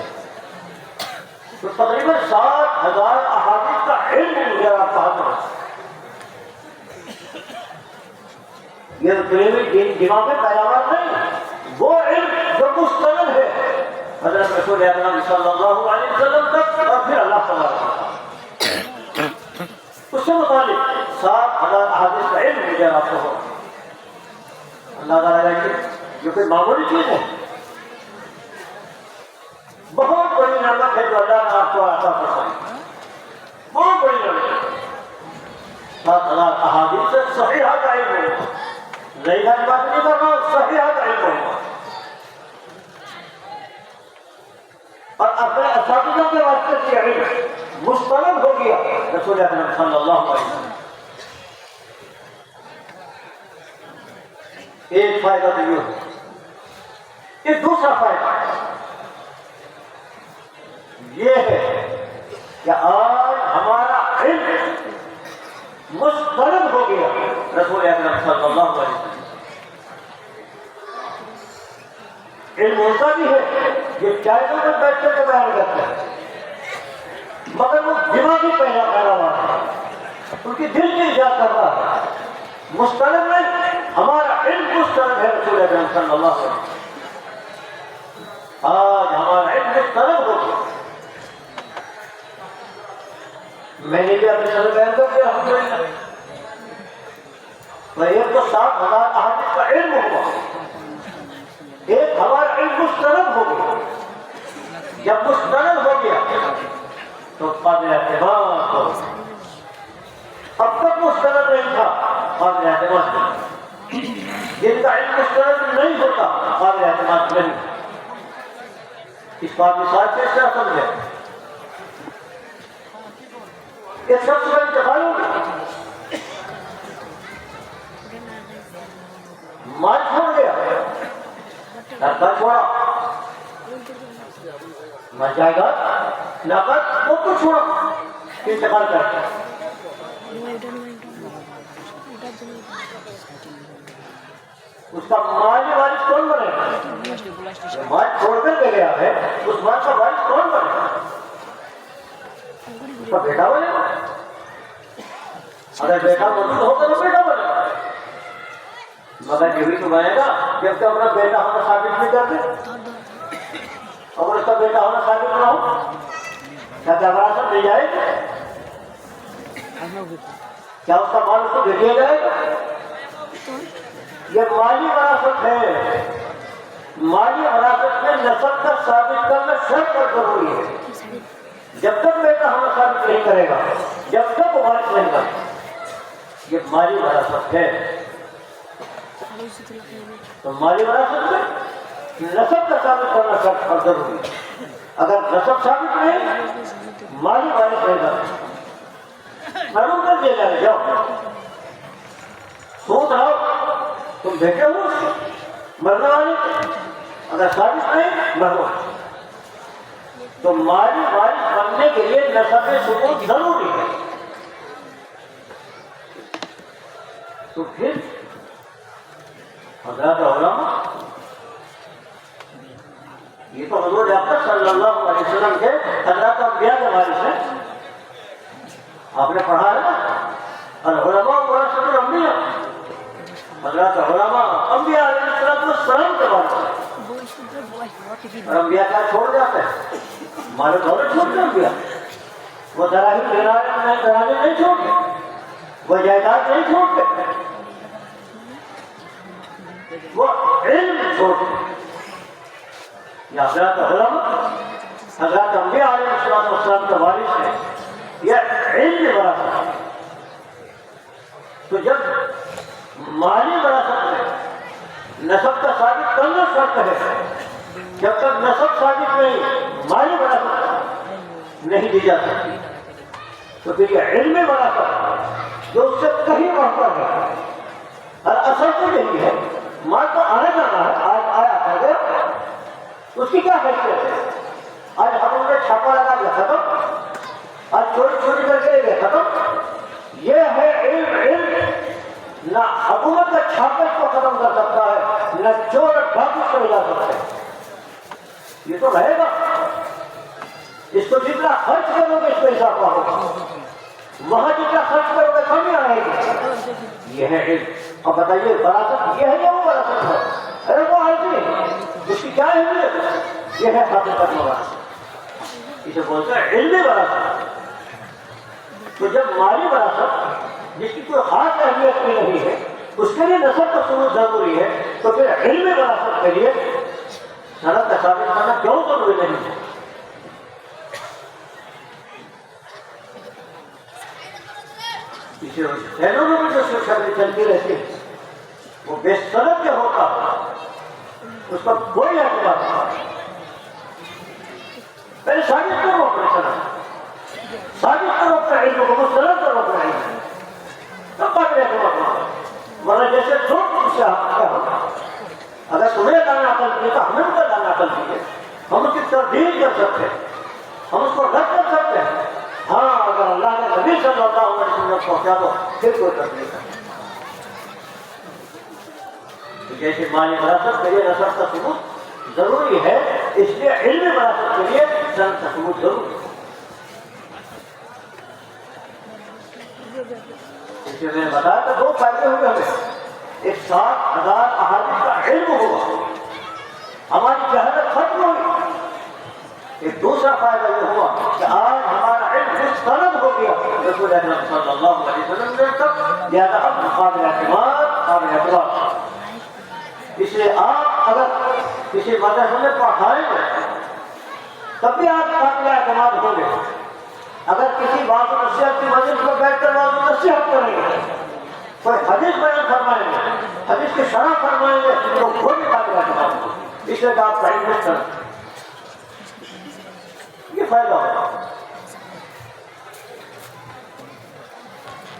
تو تقریباً 7,000 احادیث کا علم مجھے آپ کہا، یہ دماغ میں پیداوار نہیں، وہ علم جو مستند ہے حضرت رسول اکرم صلی اللہ علیہ وسلم تک اور پھر اللہ تعالیٰ اس سے متعلق 7,000 احادیث کا علم مجھے آپ کو ہو۔ اللہ تعالیٰ کی جو کہ معمولی چیز ہے، بہت بڑی نعمت ہے جو اللہ نے آپ کو عطا فرمائی، بہت بڑی نعمت۔ 7,000 احادیث سے صحیحہ کا علم ہوگا، ضعیفہ کی بات نہیں کر رہا ہوں، صحیحہ کا علم ہوگا، اور اپنے اساتذہ کے واسطے سے علم مستند ہو گیا رسول اکرم صلی اللہ علیہ وسلم۔ ایک فائدہ تو یہ ہے۔ ایک دوسرا فائدہ یہ ہے کہ آج ہمارا علم مستند ہو گیا رسول اکرم صلی اللہ علیہ وسلم۔ علم ہوتا بھی ہے، یہ چاہتے میں بیٹھ کر کے بیان کرتے ہیں، مگر وہ دماغی پیداوار ہے، ان کی دل کی ایجاد کر رہا ہے، مستند نہیں، ہمارا علم مستند ہے رسول اکرم صلی اللہ علیہ وسلم۔ آج ہمارا علم مستند ہو گیا، میں نے بھی اپنے سر بیان کر دیا الحمدللہ. تو ایک تو 7,000 احادیث کا علم ہوا, ایک ہمارا علم مستند ہو گیا. جب مستند ہو گیا تو قابل اعتماد ہو. اب تک مستند نہیں تھا, قابل اعتماد نہیں. جن کا علم مستند نہیں ہوتا قابل اعتماد نہیں. اس بات مثال سے کیا سمجھے؟ یہ سب سے بڑی انتقال ہوگی. مال چھوڑ گیا, گھر چھوڑا, مر جائے گا, نقد وہ تو چھوڑا, انتقال کر کے اس کا مالی وارث کون بنے گا؟ مال چھوڑ کر کے گیا ہے, اس مال کا وارث کون بنے گا؟ اس کا بیٹا بنے گا. اگر بیٹا موجود ہوگا تو بیٹا بنے گا, مگر یہ بھی تو بنے گا جب کہ اپنا بیٹا ہونا ثابت نہیں کرتے. اگر اس کا بیٹا ہونا ثابت نہ ہو کیا وراثت دی جائے گا؟ کیا اس کا مال اس کو دے دیا جائے گا؟ یہ مالی وراثت ہے. مالی وراثت میں نسب کا ثابت کرنا شرط پر ضروری ہے. جب تک بیٹا ہونا ثابت نہیں کرے گا, جب تک وہ وارث نہیں کرے. یہ مالی وراثت ہے. تو مالی وراثت میں نسب کا ثابت کرنا شرط پر ضروری ہے. اگر نسب ثابت نہیں, مالی وارث نہیں کرے. معلوم کر دیا جائے, جاؤ سوچ رہو تم بیٹے ہو مرنے والے, اگر ثابت نہیں مرو. تو مالی وارث بننے کے لیے نسب ثبوت ضروری ہے. تو پھر حضرات علماء, یہ تو حضور اکرم صلی اللہ علیہ وسلم کے حضرات انبیاء کے وارث ہیں. آپ نے پڑھا ہے نا, العلماء ورثۃ الانبیاء. حضرات علماء انبیاء علیہ السلام کے وارث ہیں. اور انبیاء کیا چھوڑ جاتے ہیں؟ مال و دولت چھوڑ دیں انبیاء. وہ دراہیم دراہیم نہیں چھوڑتے, وہ جائیداد نہیں چھوڑتے, وہ علم چھوڑتے. یہ حضرات علماء حضرات انبیاء علیہ السلام کے وارث ہیں. یہ علم وراثت ہے. تو جب مالی وراثت میں نسب کا ثابت کرنا شرط ہے, جب تک نسب ثابت نہیں مالی وراثت نہیں دی جا سکتی. تو پھر یہ علم وراثت جو اس سے کہیں بڑھتا ہے. اور اصل تو یہی ہے, مال تو آنے جانا ہے, آج آیا کر گیا, اس کی کیا حیثیت ہے؟ آج ہم نے چھاپا لگا دیا ختم, آج چوری چوری کر کے گئے ختم. یہ ہے علم. علم نہ حکومت کا چھاپے کو ختم کر سکتا ہے, نہ چور ڈاکو کو ملا سکتا ہے. یہ تو رہے گا. اس کو جتنا خرچ کرو گے اس کو حساب ہوگا, وہاں جتنا خرچ کرو گے کمی آئے گی. یہ ہے علم. اب بتائیے وراثت یہ ہے یا وہ وراثت ہے؟ ارے وہ آئی تھی اس کی کیا اہمیت؟ یہ ہے حقیقت میں وراثت. اسے بولتے ہیں علمی وراثت. تو جب مالی وراثت جس کی کوئی خاص اہمیت بھی نہیں ہے اس کے لیے نسب کا ثبوت ضروری ہے, تو پھر علمی وراثت کے لیے سند کا ثابت کرنا کیوں ضروری نہیں ہے؟ شہروں میں بھی جو شکل چلتی رہتی ہے وہ بے سند کے ہوتا ہے, اس پر کوئی اعتبار نہیں. پہلے ثابت کرو اپنے سند, ثابت کرو اپنے علم کو, مستند کرو اپنے علم, تب قابل اعتبار ہوگا. ورنہ جیسے چھوٹ اس سے کیا ہوگا؟ اگر تمہیں دانا عقل کی تو ہمیں بھی دانا عقل کی, ہم اس کی تردید کر سکتے ہیں, ہم اس کو رد کر سکتے ہیں. ہاں اگر اللہ نے نبی صلی اللہ علیہ وسلم پہنچا دو پھر کوئی تکلیف نہیں. جیسے مالی وراثت کے لیے نسب کا ثبوت ضروری ہے, اس لیے علمی وراثت کے لیے سند کا ثبوت ضروری ہے. اس لیے میں نے بتایا کہ 2 فائدے ہوں گے ہمیں. ایک 7,000 احادیث کا علم ہوگا, ہماری جہالت ختم ہوگی. ایک دوسرا فائدہ یہ ہوا کہ آج ہمارا علم مستند ہو گیا, رسول اکرم صلی اللہ علیہ وسلم نے سب لہذا اب قابل اعتماد قابل اعتبار. اس لیے آپ اگر کسی مدرسے میں پڑھائیں گے تب بھی آپ قابل اعتماد ہوں گے. اگر کسی بات و نصیحت کی مجلس میں بیٹھ کر بات و نصیحت کریں گے, کوئی حدیث بیان فرمائیں گے, حدیث کی شرح فرمائیں گے تو وہ بھی قابل اعتماد ہوں. اس لیے کہ آپ کا علم کریں, یہ فائدہ ہوگا.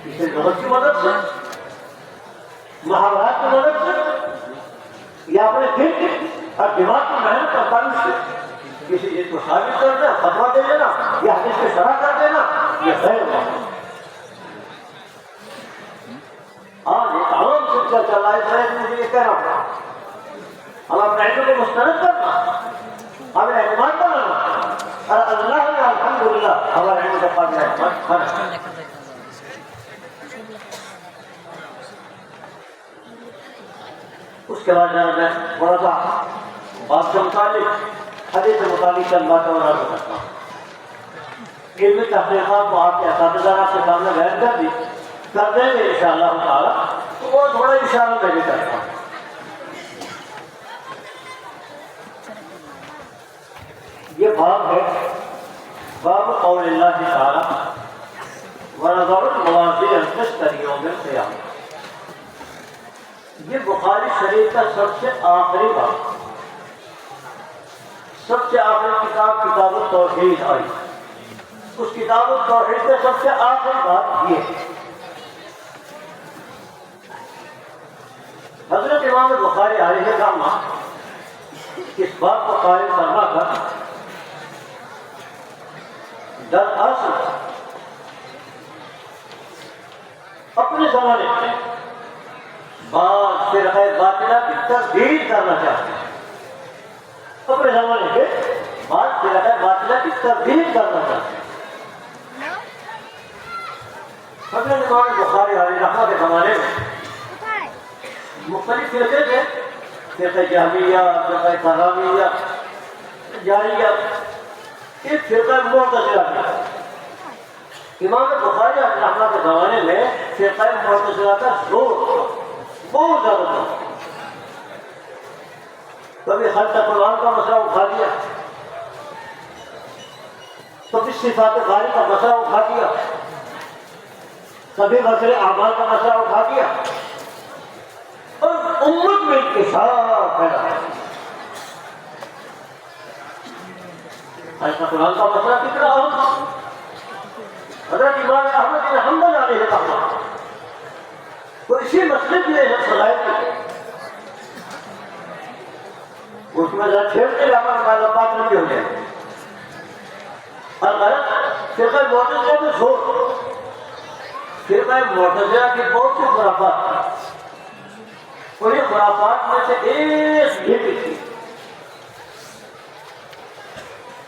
اسے لغت کی مدد سے, محاورات کی مدد سے یا اپنے دل کی اور دماغ کی محنت اور تعلق سے کسی چیز کو ثابت کر دینا, فتوا دے دینا یا حدیث کی شرح کر دینا, یہ غیر معمول. آج ایک عام سلسلہ چل رہا ہے, مجھے یہ کہنا پڑا, ہم اپنے علم کو مسترد کرنا, ہمیں اعتماد کرنا, اور اللہ نے الحمدللہ ہمارے علم کا قابل اعتماد کرنا. اس کے بعد میں تھوڑا سا بات کے متعلق حدیث کے متعلق چند باتیں اور عرض کرتا ہوں. علمی تحقیقات کو آپ کے اساتذہ آپ کے سامنے بیان کر دیں گے انشاءاللہ تعالیٰ, تو وہ تھوڑا اشارہ میں بھی کرتا ہوں. یہ باب ہے باب قول اللہ تعالیٰ ونظر الموازین القسط لیوم القیامہ. یہ بخاری شریف کا سب سے آخری باب, سب سے آخری کتاب کتاب التوحید آئی. اس کتاب التوحید کا سب سے آخری بات یہ ہے. حضرت امام بخاری علیہ الرحمہ اس بات کو قائم کرنا کر دراصل اپنے زمانے میں بعض فرقہ باطلہ کی تردید کرنا چاہتے ہیں. اپنے زمانے کے بعض فرقہ باطلہ کی تردید کرنا چاہتے ہیں. حضرت امام بخاری علیہ الرحمہ کے زمانے میں مختلف فرقے تھے, فرقہ جہمیہ, فرقہ کرامیہ, جاریہ, ایک فرقہ معتزلہ تھا. امام بخاری علیہ الرحمہ کے زمانے میں فرقہ معتزلہ کا زور بہت زیادہ تھا. کبھی خلق قرآن کا مسئلہ اٹھا دیا, کبھی صفات باری کا مسئلہ اٹھا دیا, کبھی غسل اعمال کا مسئلہ اٹھا دیا, اور امت میں انکشاف پیدا ہے. خلق قرآن کا مسئلہ کتنا اہم, حضرت امام احمد بن حنبل علیہ الرحمہ وہ اسی مسئلے کی صلاحیت کی, اس میں ذرا چھیڑتے ہوئے ہمارا بات نہیں ہو جائے. اور غلط فرقہ معتزلہ میں زور, فرقہ معتزلہ کی بہت سی خرافات, انہیں خرافات میں سے ایک یہ بھی تھی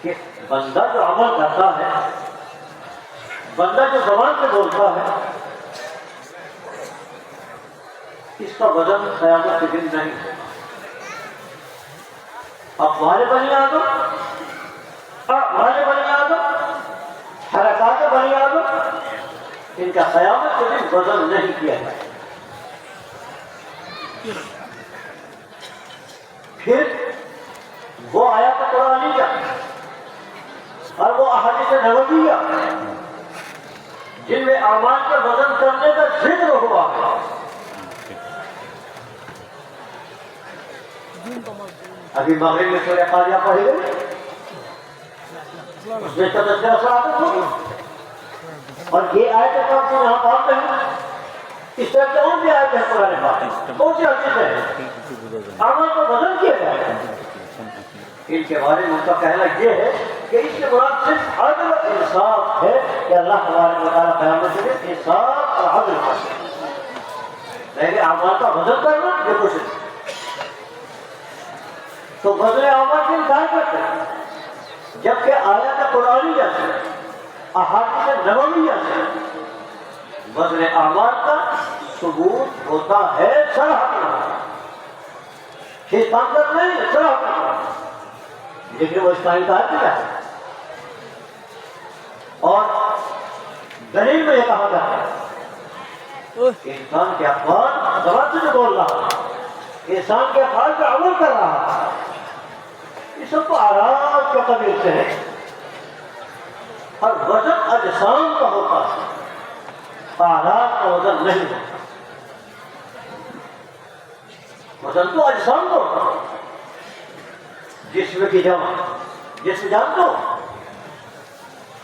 کہ بندہ جو عمل کرتا ہے, بندہ جو زبان سے بولتا ہے, اس کا وزن قیامت کے دن نہیں ہے. اب ہمارے بنی آدم, حرکات بنی آدم, ان کا قیامت کے دن وزن نہیں کیا جائے. پھر وہ آیات قرآنیہ اور وہ احادیث نبویہ جن میں اعمال کا وزن کرنے کا ذکر ہوا ہے, ابھی مغرب میں سورہ قاریہ پڑھی گئی, اس میں تذکرہ صحابت ہوگی, اور یہ آیت کام سے یہاں پاک ہیں. اس طرح کے اور بھی آیت ہیں قرآن پاک میں, بہت سی حدیث ہیں اعمال کو وزن کیا جائے. ان کے بارے میں ان کا کہنا یہ ہے کہ اس کے مراد صرف عدل و انصاف ہے کہ اللہ تبارک و تعالیٰ قیامت کے دن انصاف اور عدل حاصل, لیکن اعمال کا وزن کرنا یہ کچھ نہیں. تو وزن اعمال سے انکار کرتے ہیں, جبکہ آیات قرآنیہ سے, احادیث نبویہ سے وزن اعمال کا ثبوت ہوتا ہے. صراحت حساب نہیں, صراحت, لیکن وہ اس کا انکار کیا ہے. اور دلیل میں یہ کہا جاتا ہے کہ انسان کے افعال زبان سے جو بول رہا ہے، انسان کے افعال پہ عمل کر رہا ہے، یہ سب تو آرات کے قبیل سے ہے. اور وزن اجسام کا ہوتا ہے، آرات کا وزن نہیں ہوتا. وزن تو اجسام کا ہوتا ہے، جسم کی جمع. جسم جانتے ہو،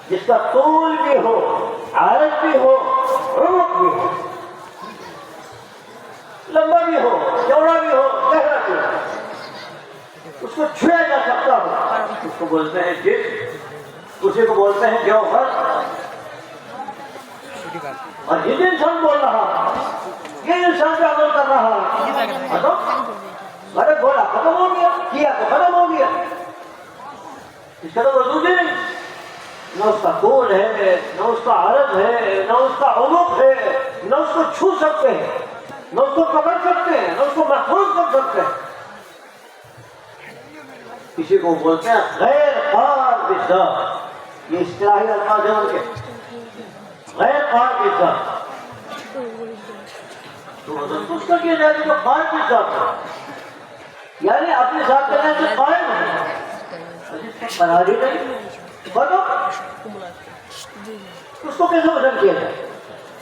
جس کا طول بھی ہو، عرض بھی ہو، عمق بھی ہو، لمبا بھی ہو، چوڑا بھی ہو، گہرا بھی ہو، اس کو چھویا جا سکتا ہو، اس کو بولتے ہیں جسم. اسی کو بولتے ہیں جوہر. اور یہ انسان بول رہا، یہ انسان پہ عمل کر رہا، ارے بولا ختم ہو گیا، کیا تو ختم ہو گیا. اس کا تو وجود ہی نہیں. نہ اس کا طول ہے، نہ اس کا عرض ہے، نہ اس کا عمق ہے، نہ اس کو چھو سکتے ہیں، نہ اس کو پکڑ سکتے ہیں، نہ اس کو محفوظ کر سکتے ہیں. کسی کو بولتے ہیں غیر قار بالذات. یہ اصطلاحی الفاظ ہیں ان کے، غیر قار بالذات. تو وزن تو اس کا کیا جائے جو قار بالذات ہے، یعنی اپنی ذات کے نام سے قائم ہے، جس کا قرار ہی نہیں. اس کو کیسے وزن کیا جائے؟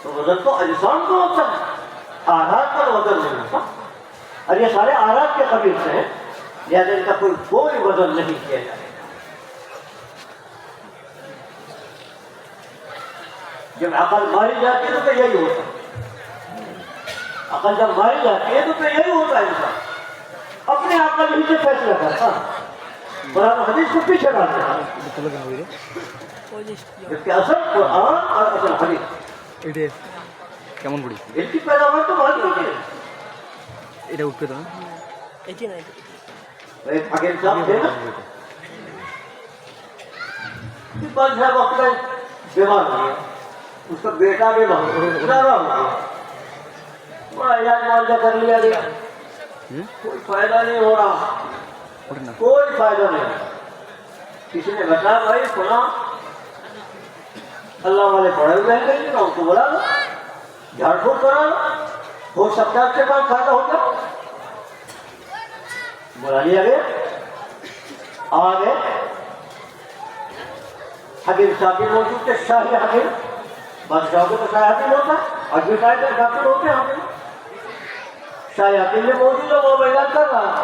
تو وزن تو اجسام کو ہوتا ہے، آرات کا وزن نہیں ہوتا. اور یہ سارے آرات کے قبیل سے ہیں، لہٰذا ان کا کوئی وزن نہیں کیا جائے. جب عقل ماری جاتی ہے تو پھر یہی ہوتا ہے. عقل جب ماری جاتی ہے تو پھر یہی ہوتا ہے. انسان اپنے عقل ہی سے فیصلہ کرتا ہے، قرآن و حدیث کو پیچھے ڈالتے ہیں. جبکہ اصل قرآن اور اصل حدیث কেমন বুড়ি ان کی پیداوار تو بہت ہوتی ہے. এটা উঠবে তো ایک حکیم صاحب تھے نا، بال صاحب وقت میں بیمار ہو گیا، اس کا بیٹا بیمار ہو گیا، بڑا علاج معالجہ کر لیا گیا، کوئی فائدہ نہیں ہو رہا، کوئی فائدہ نہیں. کسی نے بتایا بھائی فلاں اللہ والے پڑے ہوئے ہیں کہیں نہ، ان کو بلا لو، جھاڑ پھوڑ کرا لو، ہو سکتا ہے اس کے پاس فائدہ ہوگا. بلا لیا گیا، آگے حکیم صاحب بھی موجود تھے، شاہی حکیم. بادشاہوں کے تو شاہی حکیم ہوتا ہے، اور بھی شاہی ڈاکٹر ہوتے ہیں. شاہی حکیم بھی موجود ہے، وہ علاج کر رہا ہے.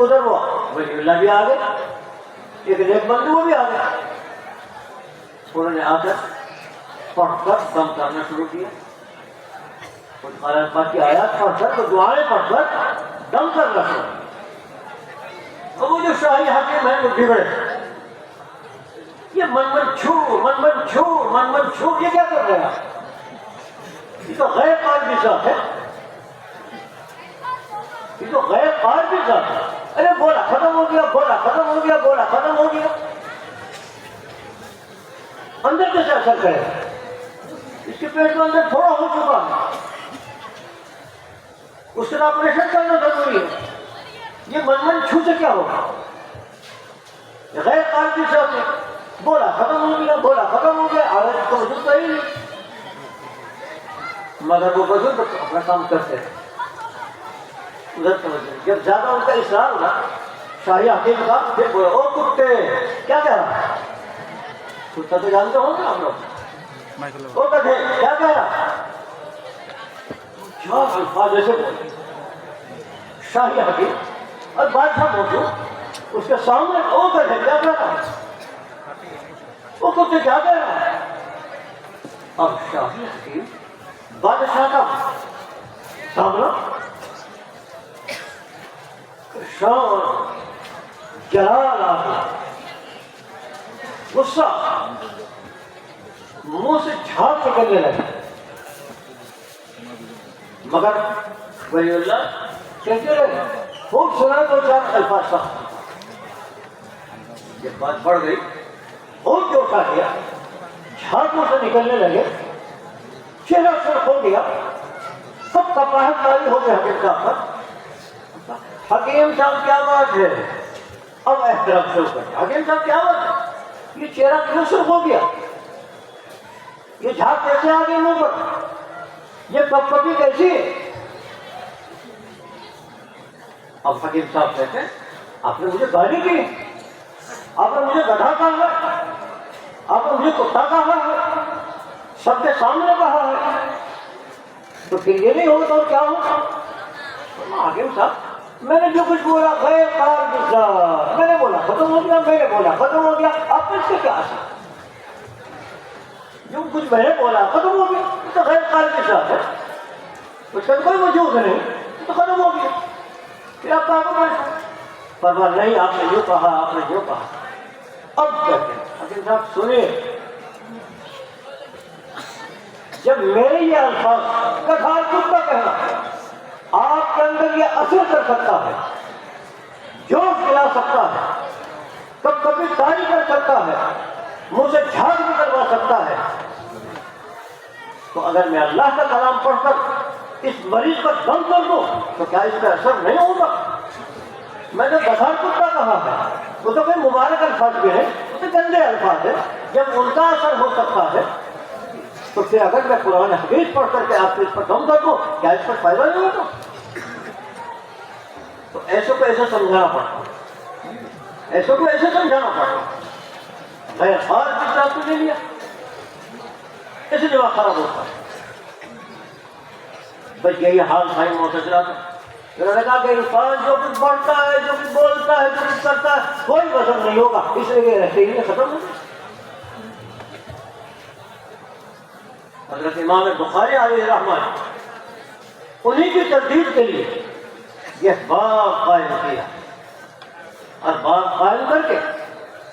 ادھر وہ ولی اللہ بھی آ گئے، ایک نیک بندو وہ بھی آ گیا. انہوں نے آ کر پڑھ کر دم کرنا شروع کیا. کچھ قرآن پاک کی آیات پڑھ کر، تو دعائیں پڑھ کر دم کرنا شروع کیا. اور وہ جو شاہی حکیم ہے وہ بگڑے، یہ من چھو یہ کیا کر رہے ہیں؟ یہ تو غیر قار بھی ذات ہے، یہ تو غیر قار بھی ذات ہے. ارے بولا ختم ہو گیا، بولا ختم ہو گیا، بولا ختم ہو گیا. اندر کیسے اثر کرے؟ اس کے پیٹ کے اندر تھوڑا ہو چکا ہے، اس کا آپریشن کرنا ضروری ہے. یہ من چھو سے کیا ہوگا؟ غیر قار بھی ذات ہے. بولا ختم ہو گیا، بولا ختم ہو گیا، آگے تو وجود تو ہی نہیں. مگر وہ بزرگ اپنا کام کرتے ہیں. ادھر سمجھیں، جب زیادہ ان کا اصرار ہوا شاہی حکیم کا، پھر بولے او کتے کیا کہہ رہا؟ کتا تو جانتے ہوں گے ہم لوگ. وہ کہتے کیا کہہ رہا؟ چار الفاظ ایسے بولے. شاہی حکیم اور بادشاہ موجود، اس کے سامنے وہ کہتے کیا کہہ رہا؟ وہ کتے کیا کہہ رہا؟ اب شاہی حکیم بادشاہ کا سامنا، شان جلال آتا، غصہ منہ سے جھاگ نکلنے لگے. مگر ولی اللہ کہتے رہے، خوب سنا دو چار الفاظ کا. جب بات بڑھ گئی، خوب جوش آ گیا، جھاگ منہ سے نکلنے لگے، چہرہ سرخ ہو گیا، سب کپاہٹ تاری ہو گیا حکیم صاحب پر. حکیم صاحب کیا بات ہے؟ اب احترام شروع کر. حکیم صاحب کیا بات ہے؟ یہ چہرہ کیوں سرخ ہو گیا؟ یہ جھاگ کیسے آ گئی منہ پر؟ یہ کپکپی کیسی ہے؟ اب حکیم صاحب کہتے ہیں آپ نے مجھے گالی کی، آپ نے مجھے گدھا کہا ہے، آپ نے مجھے کتا کہا ہے، سب کے سامنے کہا ہے، تو پھر یہ نہیں ہوگا تو کیا ہوگا؟ حکیم صاحب میں نے جو کچھ بولا غیر قرار گزرا، میں نے بولا ختم ہو گیا، میں نے بولا ختم ہو گیا، آپ اس سے کیا آسان؟ جو کچھ میں نے بولا ختم ہو گیا، تو غیر قرار کے ساتھ ہے، اس کا کوئی وجود نہیں، تو ختم ہو گیا، پھر آپ کہا پرواہ نہیں، آپ نے جو کہا آپ نے جو کہا۔ اب کہتے ہیں حکیم صاحب سنیے، جب میرے یہ الفاظ کٹھار کتا کہنا آپ کے اندر یہ اثر کر سکتا ہے، جوش دلا سکتا ہے، کب کبھی تاری کر سکتا ہے، منہ سے جھاگ بھی کروا سکتا ہے، تو اگر میں اللہ کا کلام پڑھ کر اس مریض پر دم کر دوں تو کیا اس کا اثر نہیں ہوگا؟ میں نے کٹھار کتا کہا ہے، وہ تو کوئی مبارک الفاظ بھی ہے، وہ تو گندے الفاظ ہے، جب ان کا اثر ہو سکتا ہے تو پھر اگر میں قرآن حدیث پڑھ کر کے آپ کو اس پر دم کر دوں کیا اس پر فائدہ نہیں ہوگا؟ تو ایسے کو ایسے سمجھانا پڑتا، ایسے کو ایسے سمجھانا پڑتا، غیر خار کس طرح تو لے لیا، ایسے دماغ خراب ہوتا ہے۔ بس یہی حال بھائی معتزلہ کا، انہوں نے کہا کہ انسان جو کچھ بڑھتا ہے، جو کچھ بولتا ہے، جو کچھ کرتا ہے، کوئی وزن نہیں ہوگا، اس لیے یہ رہتے ہی ختم ہو گئے۔ حضرت امام بخاری علیہ رحمۃ انہیں کی تردید کے لیے یہ باب قائم کیا، اور باب قائم کر کے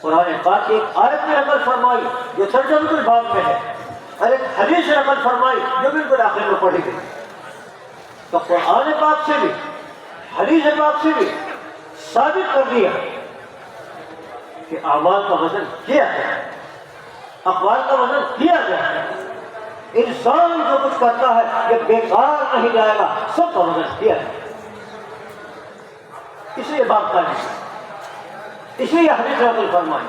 قرآن پاک کی ایک آیت میں نقل فرمائی جو ترجمۃ الباب میں ہے، اور ایک حدیث نقل فرمائی جو بالکل آخر میں پڑھی گئی۔ تو قرآن پاک سے بھی حدیث پاک سے بھی ثابت کر دیا کہ اعمال کا وزن کیا جائے، اقوال کا وزن کیا جائے، انسان جو کچھ کرتا ہے یہ بیکار نہیں جائے گا، سب کا وزن کیا جائے، اس لیے بات قائم ہے، اس لیے حدیث نقل فرمائی۔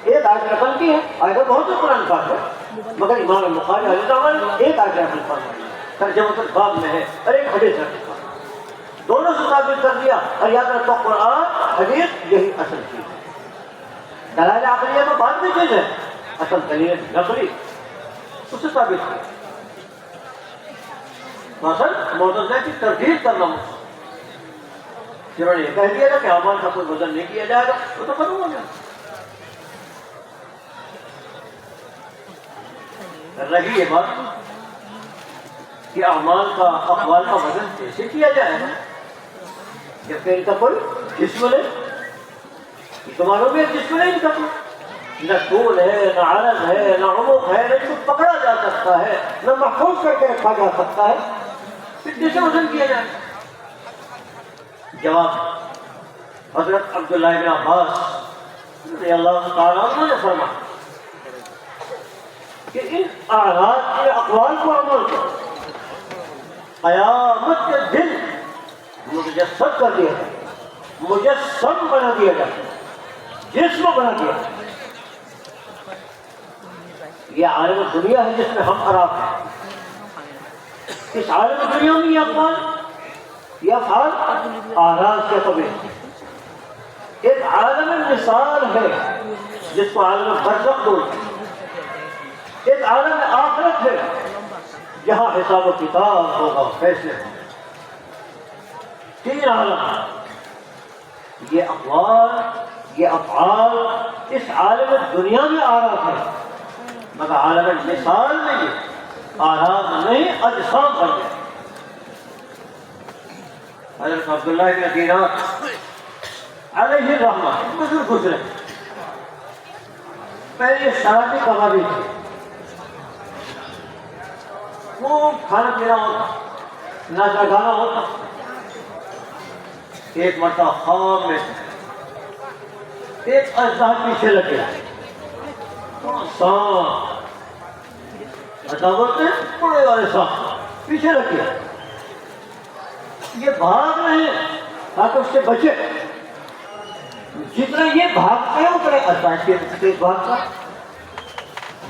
ایک آیت نقل کی ہے، آیت بہت سے قرآن پاک ہے، مگر امام بخاری علیہ رحمۃ نے ایک آیت نقل فرمائی، ترجمۃ الباب میں ہے، اور ایک حدیث نقل فرمائی، دونوں سے ثابت کر دیا۔ اور یاد رکھو قرآن حدیث یہی اصل چیز ہے، دلائل عقلیہ تو بعد میں چیز ہے، اصل دلیل نقلی اس سے ثابت کیا۔ اصل معتزلہ کی تردید کرنا مجھ جنہوں نے یہ کہہ دیا تھا کہ اعمال کا کوئی وزن نہیں کیا جائے گا، وہ تو ختم ہو گیا۔ رہی یہ بات کہ اعمال کا اقوال کا وزن کیسے کیا جائے گا، جبکہ ان کا کوئی جسم نہیں، تمہاروں میں جسم نہیں ان کا کوئی، نہ طول ہے، نہ عرض ہے، نہ عمق ہے، نہ اس کو پکڑا جا سکتا ہے، نہ محفوظ کر کے رکھا جا سکتا ہے، پھر کیسے وزن کیا جائے؟ جواب حضرت عبداللہ بن عباس رضی اللہ تعالیٰ عنہ نے فرمایا کہ ان اعراض کے اقوال کو عمل کرو، قیامت کے دن مجسد کر دیا جائے، مجسم بنا دیا جائے، جسم بنا دیا جائے۔ یہ عالم دنیا ہے جس میں ہم خراب ہیں، اس عالم دنیا میں یہ اقوال یہ افعال اعراض کے قبیل، ایک عالم مثال ہے جس کو عالم برزخ بولتے ہیں، ایک عالم آخرت ہے جہاں حساب و کتاب ہوگا، فیصلے ہوں۔ تین عالم، یہ اقوال یہ افعال اس عالم دنیا میں آراز ہے، مگر عالم مثال میں یہ آراز نہیں، اجسام بن گئے۔ حضرت عبداللہ بن دینار علیہ الرحمہ بزرگ گزرے، پہلے شرابی کبابی تھے، خوب کھانا پینا ہوتا، ناچا گانا ہوتا۔ ایک مرتبہ خواب میں ایک اژدہا پیچھے لگے، سانپ، بولتے ہیں بڑے والے سانپ پیچھے لگے، یہ بھاگ رہے ہیں تاکہ اس سے بچے، جتنا یہ بھاگتے ہیں اتنے اژدہا کے تیز بھاگتا،